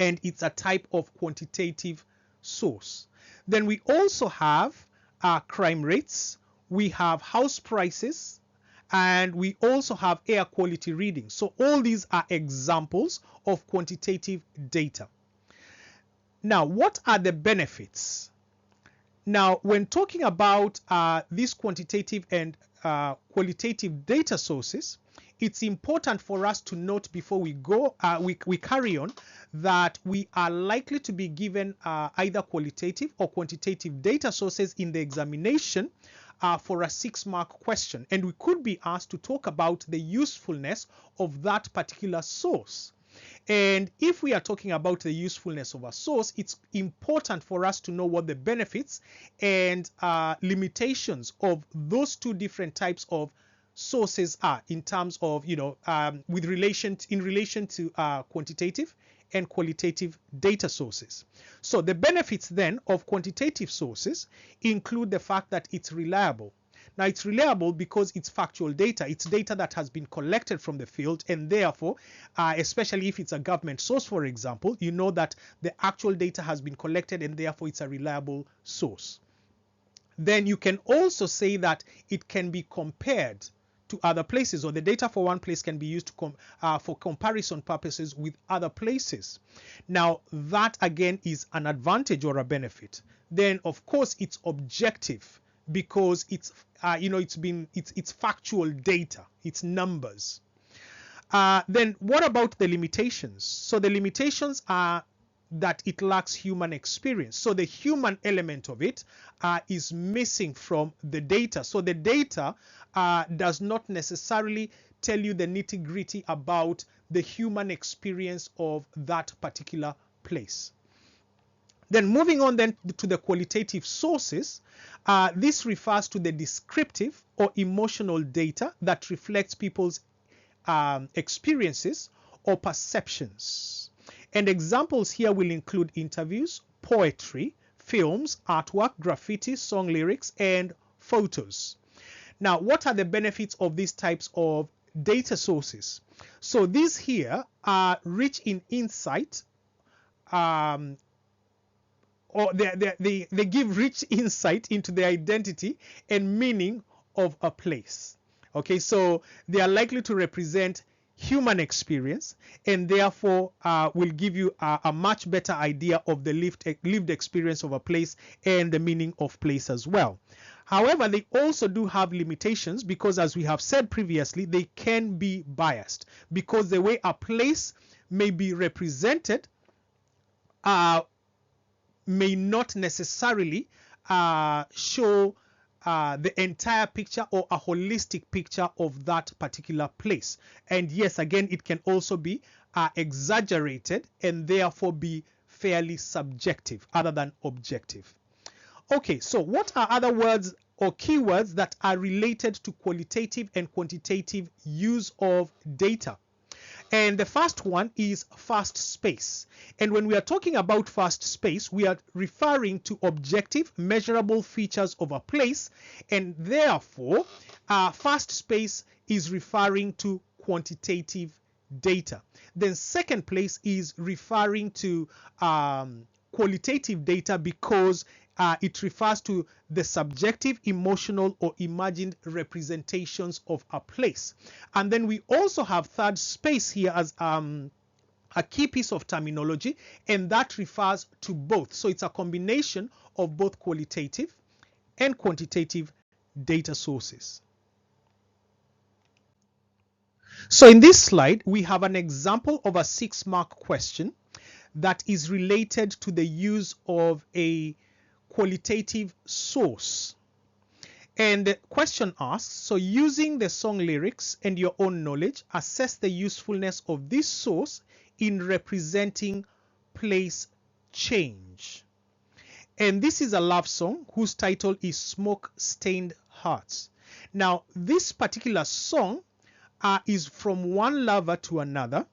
and it's a type of quantitative source. Then we also have crime rates, we have house prices, and we also have air quality readings. So all these are examples of quantitative data. Now, what are the benefits? Now, when talking about these quantitative and qualitative data sources, it's important for us to note before we go, we carry on, that we are likely to be given either qualitative or quantitative data sources in the examination for a 6-mark question. And we could be asked to talk about the usefulness of that particular source. And if we are talking about the usefulness of a source, it's important for us to know what the benefits and limitations of those two different types of sources are in terms of, in relation to quantitative and qualitative data sources. So the benefits then of quantitative sources include the fact that it's reliable. Now, it's reliable because it's factual data. It's data that has been collected from the field, and therefore, especially if it's a government source, for example, you know that the actual data has been collected, and therefore it's a reliable source. Then you can also say that it can be compared to other places, or the data for one place can be used for comparison purposes with other places. Now, that again is an advantage or a benefit. Then, of course, it's objective, because it's it's factual data, it's numbers. Then what about the limitations? So the limitations are that it lacks human experience. So the human element of it is missing from the data. So the data does not necessarily tell you the nitty-gritty about the human experience of that particular place. Then moving on then to the qualitative sources, this refers to the descriptive or emotional data that reflects people's experiences or perceptions. And examples here will include interviews, poetry, films, artwork, graffiti, song lyrics, and photos. Now, what are the benefits of these types of data sources? So these here are rich in insight, or they give rich insight into the identity and meaning of a place. Okay, so they are likely to represent human experience, and therefore will give you a much better idea of the lived experience of a place and the meaning of place as well. However, they also do have limitations, because as we have said previously, they can be biased, because the way a place may be represented may not necessarily show the entire picture or a holistic picture of that particular place. And yes, again, it can also be exaggerated and therefore be fairly subjective other than objective. Okay, so what are other words or keywords that are related to qualitative and quantitative use of data? And the first one is fast space. And when we are talking about fast space, we are referring to objective, measurable features of a place. And therefore, fast space is referring to quantitative data. Then second place is referring to qualitative data, because it refers to the subjective, emotional, or imagined representations of a place. And then we also have third space here as a key piece of terminology, and that refers to both. So it's a combination of both qualitative and quantitative data sources. So in this slide, we have an example of a 6-mark question that is related to the use of a qualitative source. And the question asks, so using the song lyrics and your own knowledge, assess the usefulness of this source in representing place change. And this is a love song whose title is Smoke Stained Hearts. Now, this particular song is from one lover to another,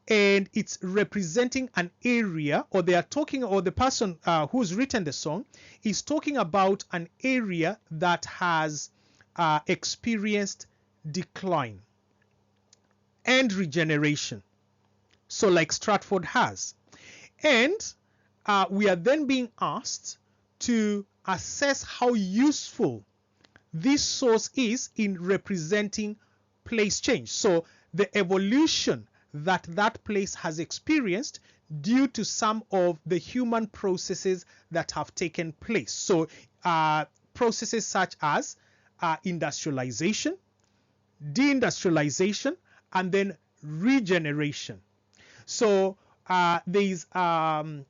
and it's representing an area, or they are talking, or the person who's written the song is talking about an area that has experienced decline and regeneration, so like Stratford has. And we are then being asked to assess how useful this source is in representing place change. So the evolution that that place has experienced due to some of the human processes that have taken place. So processes such as industrialization, deindustrialization, and then regeneration. So there is a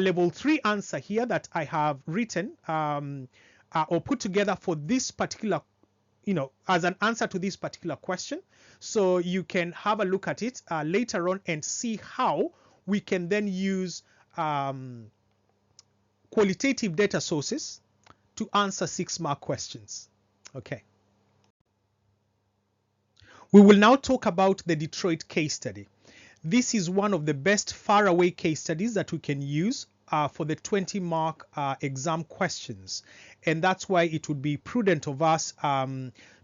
level 3 answer here that I have written or put together for this particular, as an answer to this particular question. So you can have a look at it later on and see how we can then use qualitative data sources to answer 6-mark questions. Okay. We will now talk about the Detroit case study. This is one of the best faraway case studies that we can use for the 20-mark exam questions. And that's why it would be prudent of us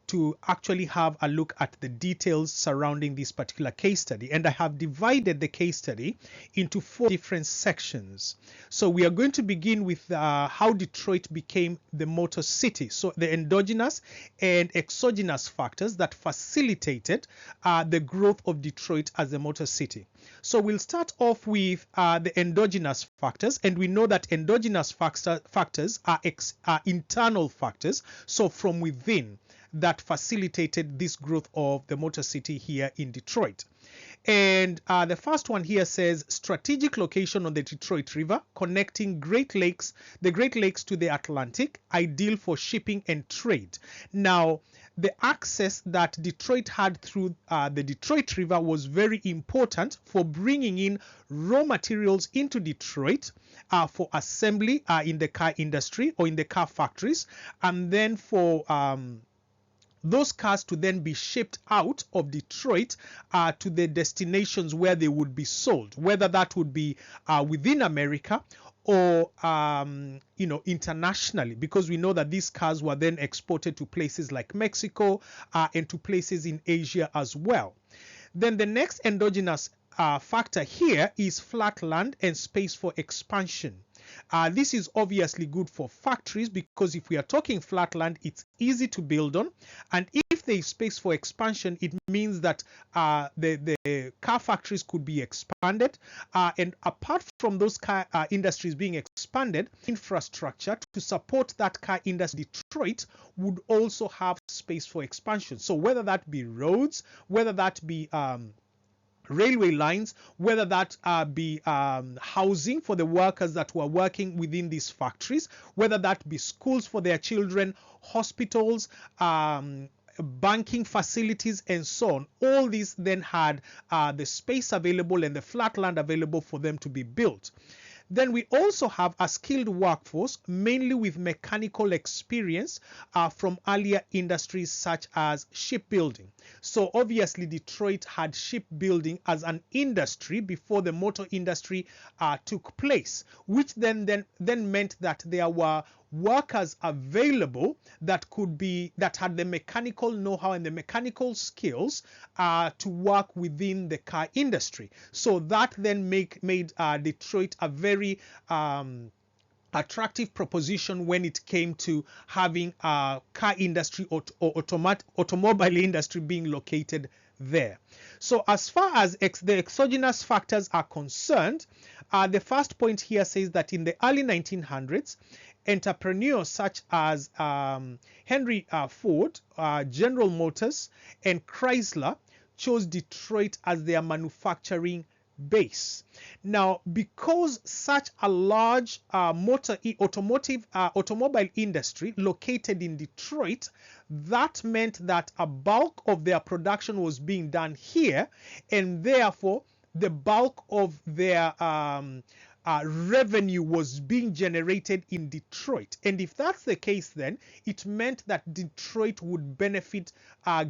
to actually have a look at the details surrounding this particular case study. And I have divided the case study into 4 different sections. So we are going to begin with how Detroit became the motor city. So the endogenous and exogenous factors that facilitated the growth of Detroit as a motor city. So we'll start off with the endogenous factors, and we know that endogenous factors are internal factors, so from within, that facilitated this growth of the motor city here in Detroit. And the first one here says strategic location on the Detroit River connecting the Great Lakes to the Atlantic, ideal for shipping and trade. Now, the access that Detroit had through the Detroit River was very important for bringing in raw materials into Detroit for assembly in the car industry or in the car factories, and then for those cars to then be shipped out of Detroit to the destinations where they would be sold, whether that would be within America or internationally, because we know that these cars were then exported to places like Mexico and to places in Asia as well. Then the next endogenous factor here is flat land and space for expansion. This is obviously good for factories, because if we are talking flat land, it's easy to build on, and if there is space for expansion, it means that the car factories could be expanded, and apart from those car industries being expanded, infrastructure to support that car industry, Detroit would also have space for expansion. So whether that be roads, whether that be railway lines, whether that be housing for the workers that were working within these factories, whether that be schools for their children, hospitals, banking facilities, and so on. All these then had the space available and the flat land available for them to be built. Then we also have a skilled workforce, mainly with mechanical experience from earlier industries such as shipbuilding. So obviously Detroit had shipbuilding as an industry before the motor industry took place, which then meant that there were workers available that had the mechanical know-how and the mechanical skills to work within the car industry. So that then made Detroit a very attractive proposition when it came to having a car industry or automobile industry being located there. So as far as the exogenous factors are concerned, the first point here says that in the early 1900s, entrepreneurs such as Henry Ford, General Motors, and Chrysler chose Detroit as their manufacturing base. Now, because such a large automobile industry located in Detroit, that meant that a bulk of their production was being done here, and therefore the bulk of their revenue was being generated in Detroit. And if that's the case, then it meant that Detroit would benefit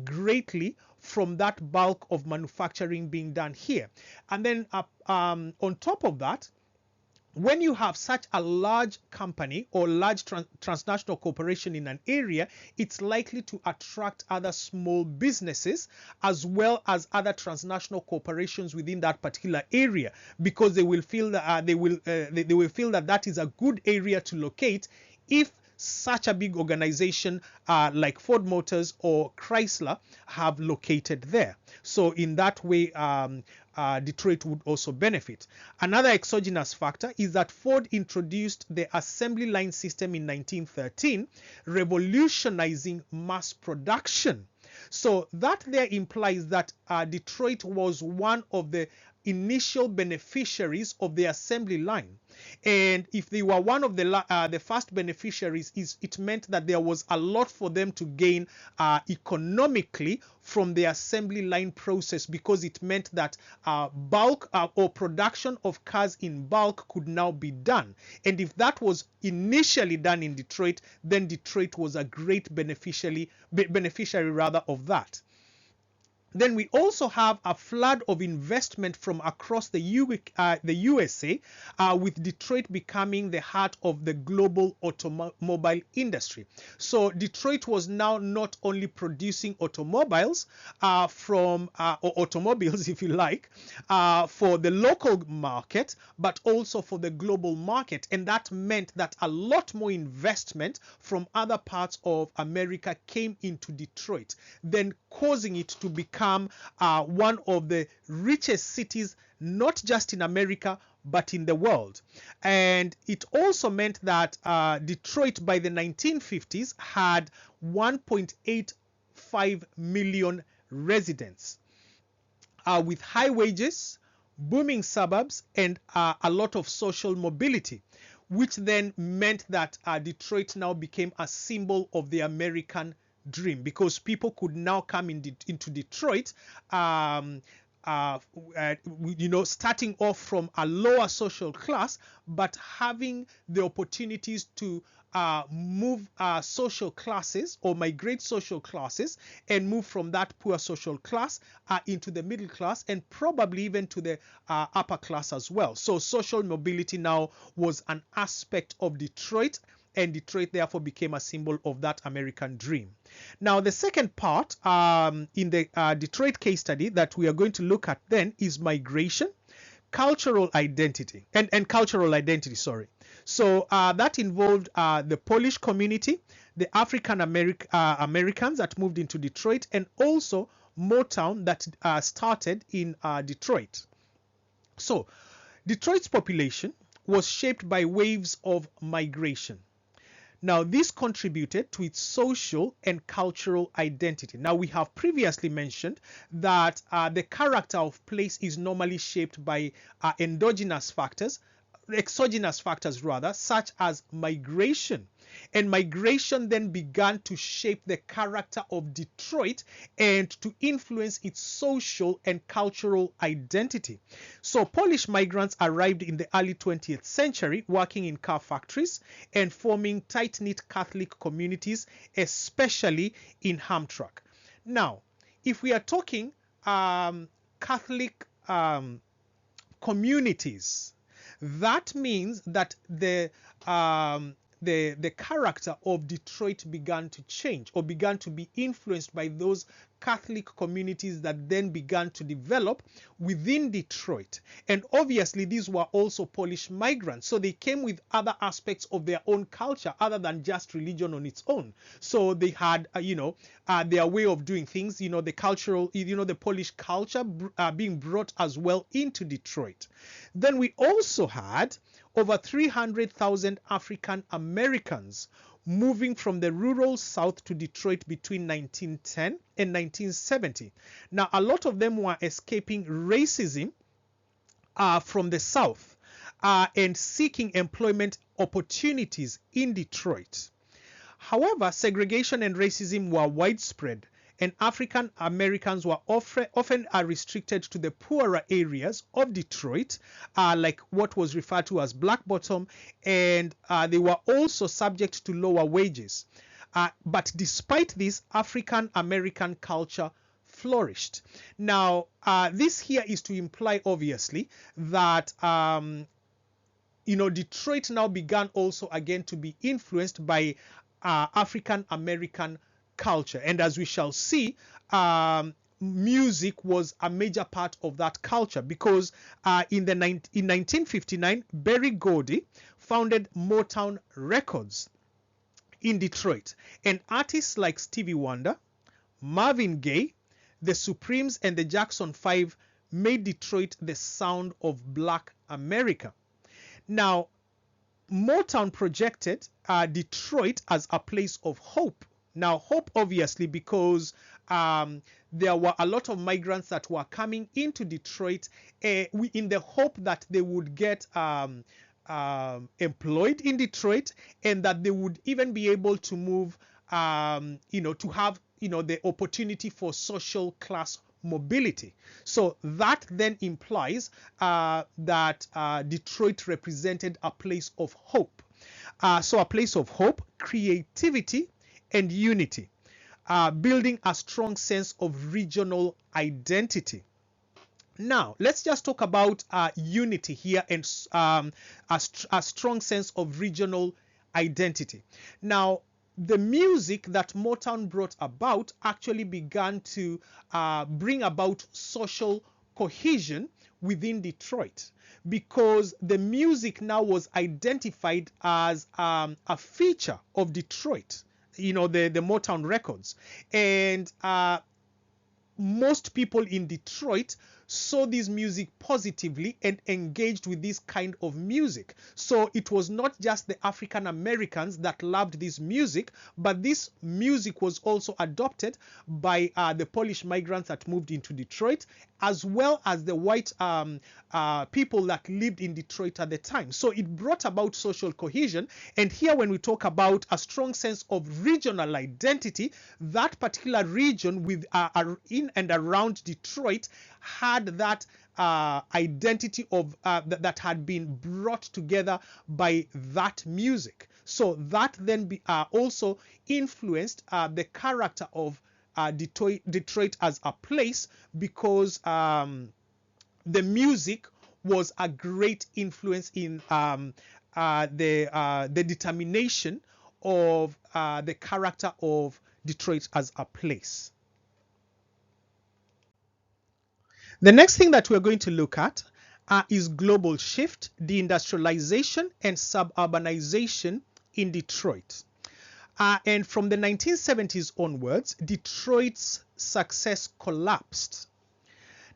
greatly from that bulk of manufacturing being done here. And then on top of that, when you have such a large company or large transnational corporation in an area, it's likely to attract other small businesses as well as other transnational corporations within that particular area, because they will feel that they will feel that that is a good area to locate if such a big organization like Ford Motors or Chrysler have located there. So in that way, Detroit would also benefit. Another exogenous factor is that Ford introduced the assembly line system in 1913, revolutionizing mass production. So that there implies that Detroit was one of the initial beneficiaries of the assembly line. And if they were one of the first beneficiaries, it meant that there was a lot for them to gain economically from the assembly line process, because it meant that bulk or production of cars in bulk could now be done. And if that was initially done in Detroit, then Detroit was a great beneficiary rather of that. Then we also have a flood of investment from across the USA, with Detroit becoming the heart of the global automobile industry. So Detroit was now not only producing automobiles or automobiles, if you like, for the local market, but also for the global market. And that meant that a lot more investment from other parts of America came into Detroit, then causing it to become one of the richest cities, not just in America, but in the world. And it also meant that Detroit by the 1950s had 1.85 million residents with high wages, booming suburbs, and a lot of social mobility, which then meant that Detroit now became a symbol of the American dream, because people could now come into Detroit, starting off from a lower social class, but having the opportunities to move social classes or migrate social classes and move from that poor social class into the middle class, and probably even to the upper class as well. So social mobility now was an aspect of Detroit, and Detroit therefore became a symbol of that American dream. Now, the second part in the Detroit case study that we are going to look at then is migration, cultural identity, and cultural identity, sorry. So that involved the Polish community, the African Americans that moved into Detroit, and also Motown that started in Detroit. So Detroit's population was shaped by waves of migration. Now, this contributed to its social and cultural identity. Now, we have previously mentioned that the character of place is normally shaped by exogenous factors, such as migration. And migration then began to shape the character of Detroit and to influence its social and cultural identity. So Polish migrants arrived in the early 20th century, working in car factories and forming tight-knit Catholic communities, especially in Hamtramck. Now, if we are talking Catholic communities, that means that the character of Detroit began to change, or began to be influenced by those Catholic communities that then began to develop within Detroit. And obviously these were also Polish migrants, so they came with other aspects of their own culture other than just religion on its own. So they had their way of doing things, the cultural, the Polish culture being brought as well into Detroit. Then we also had over 300,000 African Americans moving from the rural South to Detroit between 1910 and 1970. Now, a lot of them were escaping racism from the South and seeking employment opportunities in Detroit. However, segregation and racism were widespread, and African Americans were often restricted to the poorer areas of Detroit, like what was referred to as Black Bottom, and they were also subject to lower wages. But despite this, African American culture flourished. Now, this here is to imply, obviously, that Detroit now began also again to be influenced by African American culture, and as we shall see, music was a major part of that culture, because in 1959, Berry Gordy founded Motown Records in Detroit, and artists like Stevie Wonder, Marvin Gaye, the Supremes, and the Jackson 5 made Detroit the sound of Black America. Now, Motown projected Detroit as a place of hope. Now, hope obviously because there were a lot of migrants that were coming into Detroit in the hope that they would get employed in Detroit, and that they would even be able to move, to have, the opportunity for social class mobility. So that then implies that Detroit represented a place of hope. So a place of hope, creativity, and unity, building a strong sense of regional identity. Now, let's just talk about unity here and a strong sense of regional identity. Now, the music that Motown brought about actually began to bring about social cohesion within Detroit, because the music now was identified as a feature of Detroit, the Motown records. And most people in Detroit saw this music positively and engaged with this kind of music. So it was not just the African Americans that loved this music, but this music was also adopted by the Polish migrants that moved into Detroit, as well as the white people that lived in Detroit at the time. So it brought about social cohesion. And here, when we talk about a strong sense of regional identity, that particular region in and around Detroit had that identity of that had been brought together by that music. So that then also influenced the character of Detroit as a place, because the music was a great influence in the determination of the character of Detroit as a place. The next thing that we're going to look at is global shift, deindustrialization, and suburbanization in Detroit. And from the 1970s onwards, Detroit's success collapsed.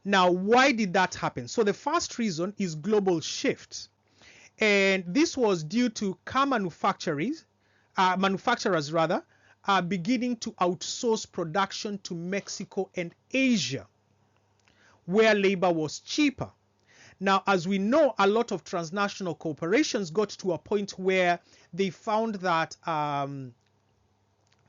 Now, why did that happen? So the first reason is global shift. And this was due to car manufacturers beginning to outsource production to Mexico and Asia, where labor was cheaper. Now, as we know, a lot of transnational corporations got to a point where they found that the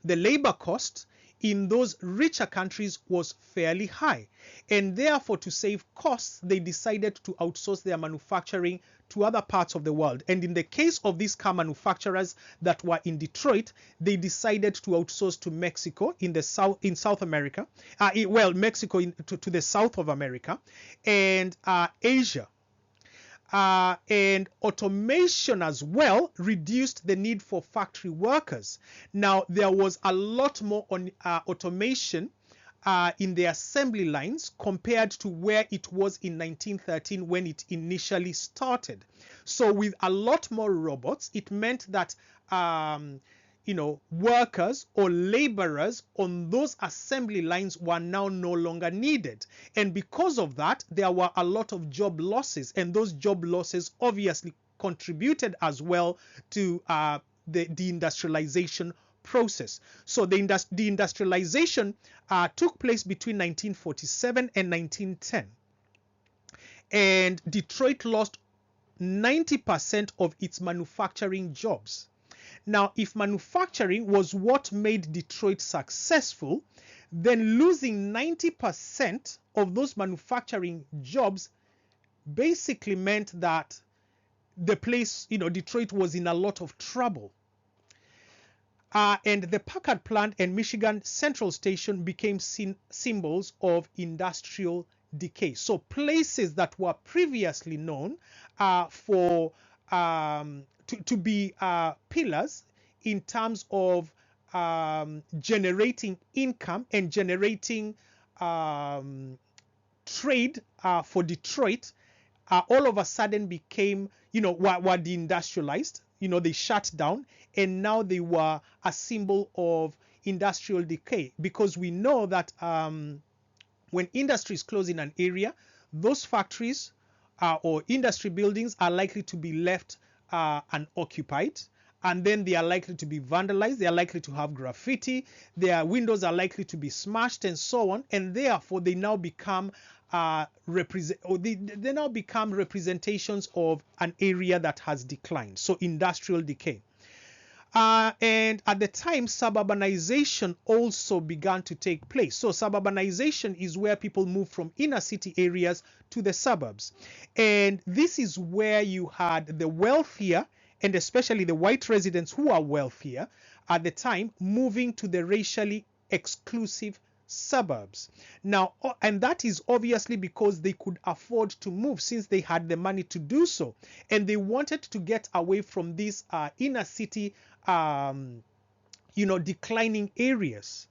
labor cost in those richer countries was fairly high. And therefore, to save costs, they decided to outsource their manufacturing to other parts of the world. And in the case of these car manufacturers that were in Detroit, they decided to outsource to Mexico in South America, Mexico to the south of America, and Asia. And automation as well reduced the need for factory workers. Now, there was a lot more automation in the assembly lines compared to where it was in 1913 when it initially started. So with a lot more robots, it meant that workers or laborers on those assembly lines were now no longer needed. And because of that, there were a lot of job losses, and those job losses obviously contributed as well to the deindustrialization process. So the deindustrialization took place between 1947 and 1910. and Detroit lost 90% of its manufacturing jobs. Now, if manufacturing was what made Detroit successful, then losing 90% of those manufacturing jobs basically meant that the place, Detroit was in a lot of trouble. And the Packard plant and Michigan Central Station became symbols of industrial decay. So places that were previously known to be pillars in terms of generating income and generating trade for Detroit, all of a sudden became, were deindustrialized. They shut down, and now they were a symbol of industrial decay, because we know that when industries close in an area, those factories or industry buildings are likely to be left unoccupied, and then they are likely to be vandalized, they are likely to have graffiti, their windows are likely to be smashed, and so on, and therefore they now become they now become representations of an area that has declined. So industrial decay. And at the time, suburbanization also began to take place. So suburbanization is where people move from inner city areas to the suburbs. And this is where you had the wealthier, and especially the white residents who are wealthier at the time, moving to the racially exclusive suburbs. Now, and that is obviously because they could afford to move, since they had the money to do so, and they wanted to get away from these inner city declining areas.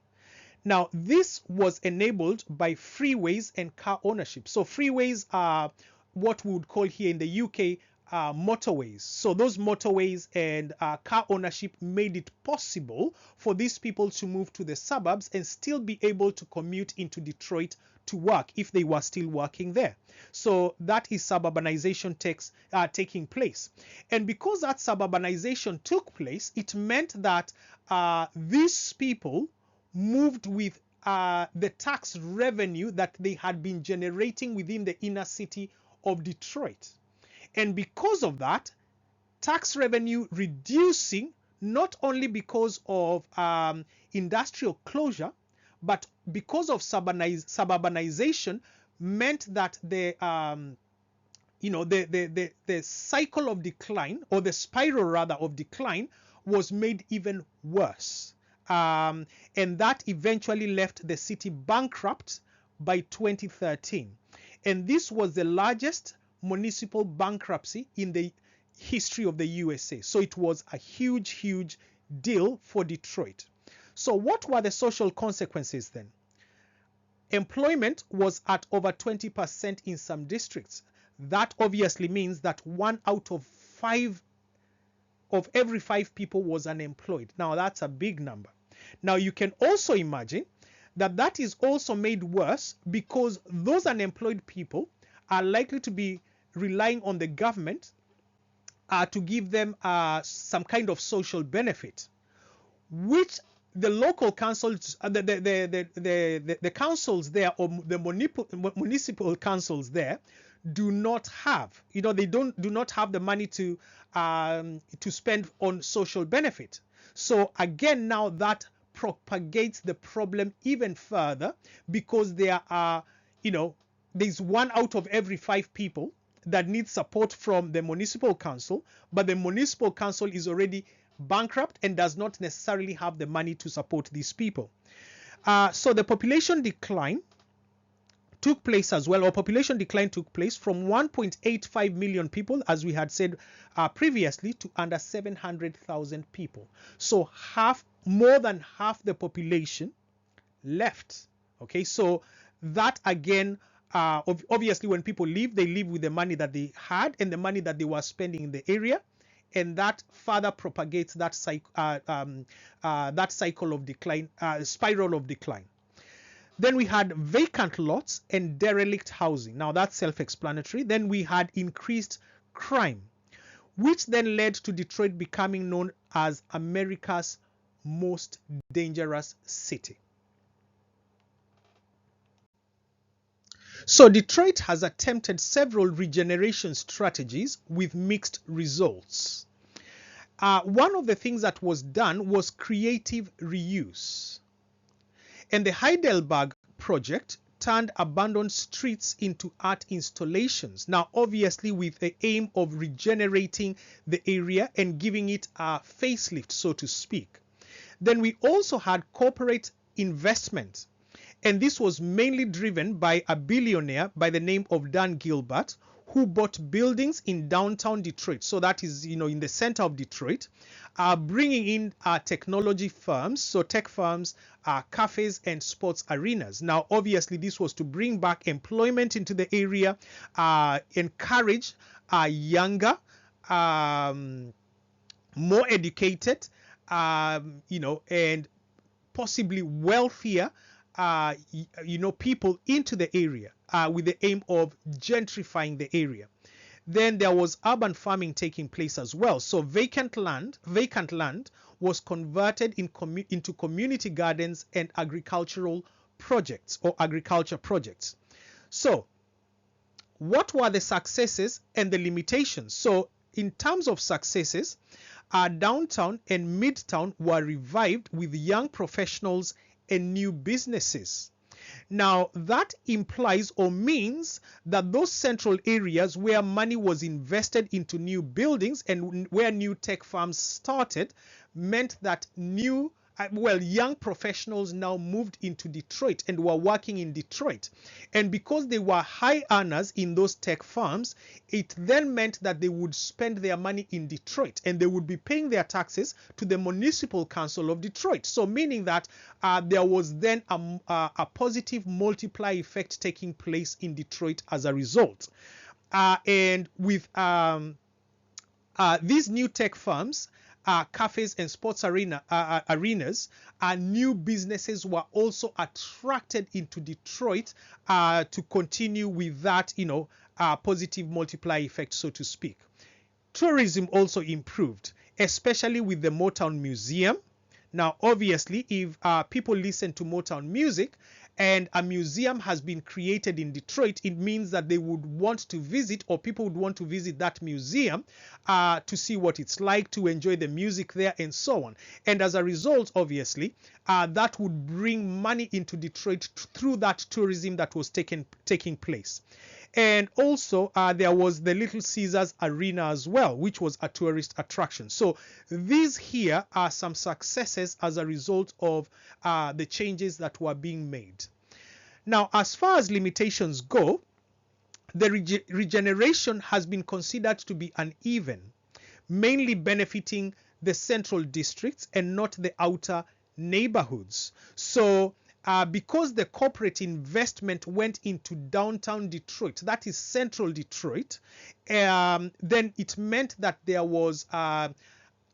Now, this was enabled by freeways and car ownership. So freeways are what we would call here in the UK motorways. So those motorways and car ownership made it possible for these people to move to the suburbs and still be able to commute into Detroit to work if they were still working there. So that is suburbanization taking place. And because that suburbanization took place, it meant that these people moved with the tax revenue that they had been generating within the inner city of Detroit. And because of that, tax revenue reducing, not only because of industrial closure, but because of suburbanization, meant that the cycle of decline, or the spiral rather of decline, was made even worse. And that eventually left the city bankrupt by 2013. And this was the largest municipal bankruptcy in the history of the USA. So it was a huge, huge deal for Detroit. So what were the social consequences then? Employment was at over 20% in some districts. That obviously means that 1 out of every 5 people was unemployed. Now that's a big number. Now you can also imagine that is also made worse because those unemployed people are likely to be relying on the government to give them some kind of social benefit, which the local councils, the councils there, or the municipal councils there, do not have. They do not have the money to spend on social benefit. So again, now that propagates the problem even further, because there are, there's 1 out of every 5 people that needs support from the municipal council, but the municipal council is already bankrupt and does not necessarily have the money to support these people. So the population decline took place as well, or population decline took place from 1.85 million people, as we had said previously, to under 700,000 people. So more than half the population left. Okay, so that again, obviously when people leave, they leave with the money that they had and the money that they were spending in the area, and that further propagates that cycle of decline, spiral of decline. Then we had vacant lots and derelict housing. Now that's self-explanatory. Then we had increased crime, which then led to Detroit becoming known as America's most dangerous city. So Detroit has attempted several regeneration strategies with mixed results. One of the things that was done was creative reuse. And the Heidelberg project turned abandoned streets into art installations. Now, obviously, with the aim of regenerating the area and giving it a facelift, so to speak. Then we also had corporate investment. And this was mainly driven by a billionaire by the name of Dan Gilbert, who bought buildings in downtown Detroit. So that is, in the center of Detroit, bringing in technology firms, so tech firms, cafes and sports arenas. Now, obviously, this was to bring back employment into the area, encourage younger, more educated, and possibly wealthier, people into the area with the aim of gentrifying the area. Then there was urban farming taking place as well. So vacant land was converted into community gardens and agricultural projects or agriculture projects. So what were the successes and the limitations? So in terms of successes, downtown and midtown were revived with young professionals and new businesses. Now, that implies or means that those central areas where money was invested into new buildings and where new tech firms started meant that young professionals now moved into Detroit and were working in Detroit. And because they were high earners in those tech firms, it then meant that they would spend their money in Detroit and they would be paying their taxes to the Municipal Council of Detroit. So meaning that there was then a positive multiplier effect taking place in Detroit as a result. And with these new tech firms, cafes and sports arenas, new businesses were also attracted into Detroit to continue with that, positive multiplier effect, so to speak. Tourism also improved, especially with the Motown Museum. Now, obviously, if people listen to Motown music and a museum has been created in Detroit, it means that they would want to visit, or people would want to visit that museum to see what it's like, to enjoy the music there, and so on. And as a result, obviously, that would bring money into Detroit through that tourism that was taking place. And also, there was the Little Caesars Arena as well, which was a tourist attraction. So these here are some successes as a result of the changes that were being made. Now, as far as limitations go, the regeneration has been considered to be uneven, mainly benefiting the central districts and not the outer neighborhoods. So because the corporate investment went into downtown Detroit, that is central Detroit, then it meant that there was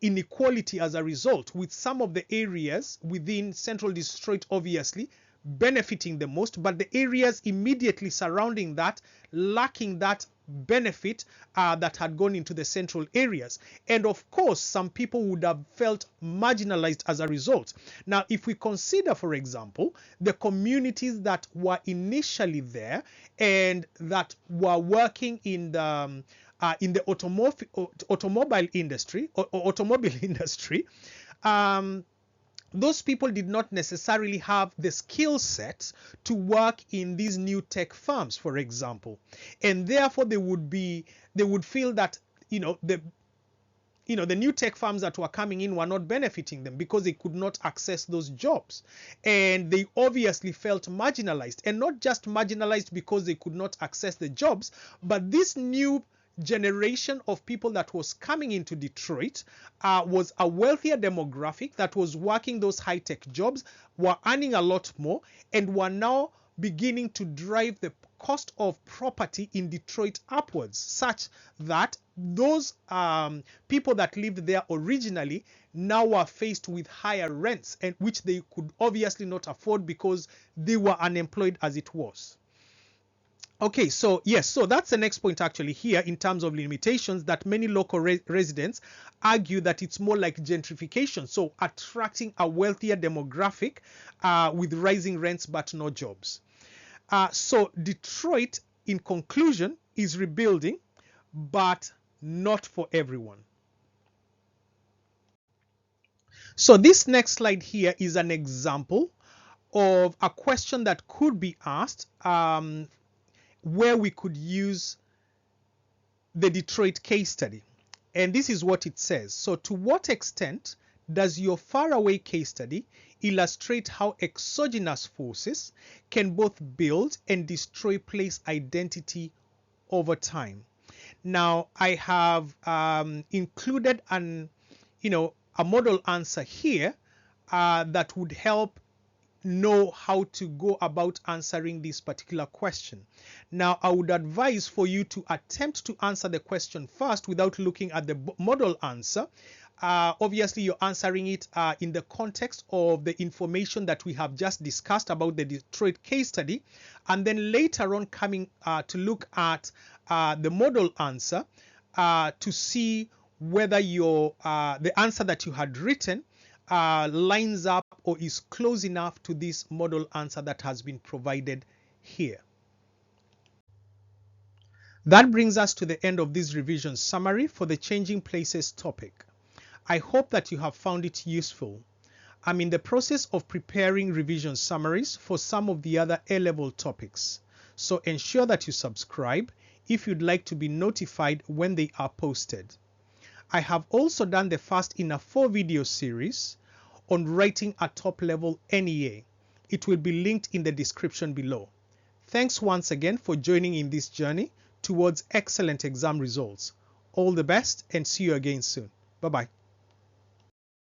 inequality as a result, with some of the areas within central Detroit obviously benefiting the most, but the areas immediately surrounding that lacking that benefit that had gone into the central areas. And of course, some people would have felt marginalized as a result. Now, if we consider, for example, the communities that were initially there and that were working in the automobile industry, those people did not necessarily have the skill set to work in these new tech firms, for example, and therefore they would feel that the new tech firms that were coming in were not benefiting them because they could not access those jobs, and they obviously felt marginalized, and not just marginalized because they could not access the jobs, but this new generation of people that was coming into Detroit was a wealthier demographic that was working those high-tech jobs, were earning a lot more, and were now beginning to drive the cost of property in Detroit upwards, such that those people that lived there originally now were faced with higher rents, and which they could obviously not afford because they were unemployed as it was. Okay, so yes, so that's the next point actually here in terms of limitations, that many local residents argue that it's more like gentrification, so attracting a wealthier demographic with rising rents but no jobs. So Detroit, in conclusion, is rebuilding, but not for everyone. So this next slide here is an example of a question that could be asked where we could use the Detroit case study. And this is what it says. So to what extent does your faraway case study illustrate how exogenous forces can both build and destroy place identity over time? Now, I have included a model answer here that would help know how to go about answering this particular question. Now, I would advise for you to attempt to answer the question first without looking at the model answer. Obviously, you're answering it in the context of the information that we have just discussed about the Detroit case study, and then later on coming to look at the model answer to see whether the answer that you had written lines up or is close enough to this model answer that has been provided here. That brings us to the end of this revision summary for the changing places topic. I hope that you have found it useful. I'm in the process of preparing revision summaries for some of the other A-level topics, so ensure that you subscribe if you'd like to be notified when they are posted. I have also done the first in a 4-video series on writing a top-level NEA. It will be linked in the description below. Thanks once again for joining in this journey towards excellent exam results. All the best and see you again soon. Bye-bye.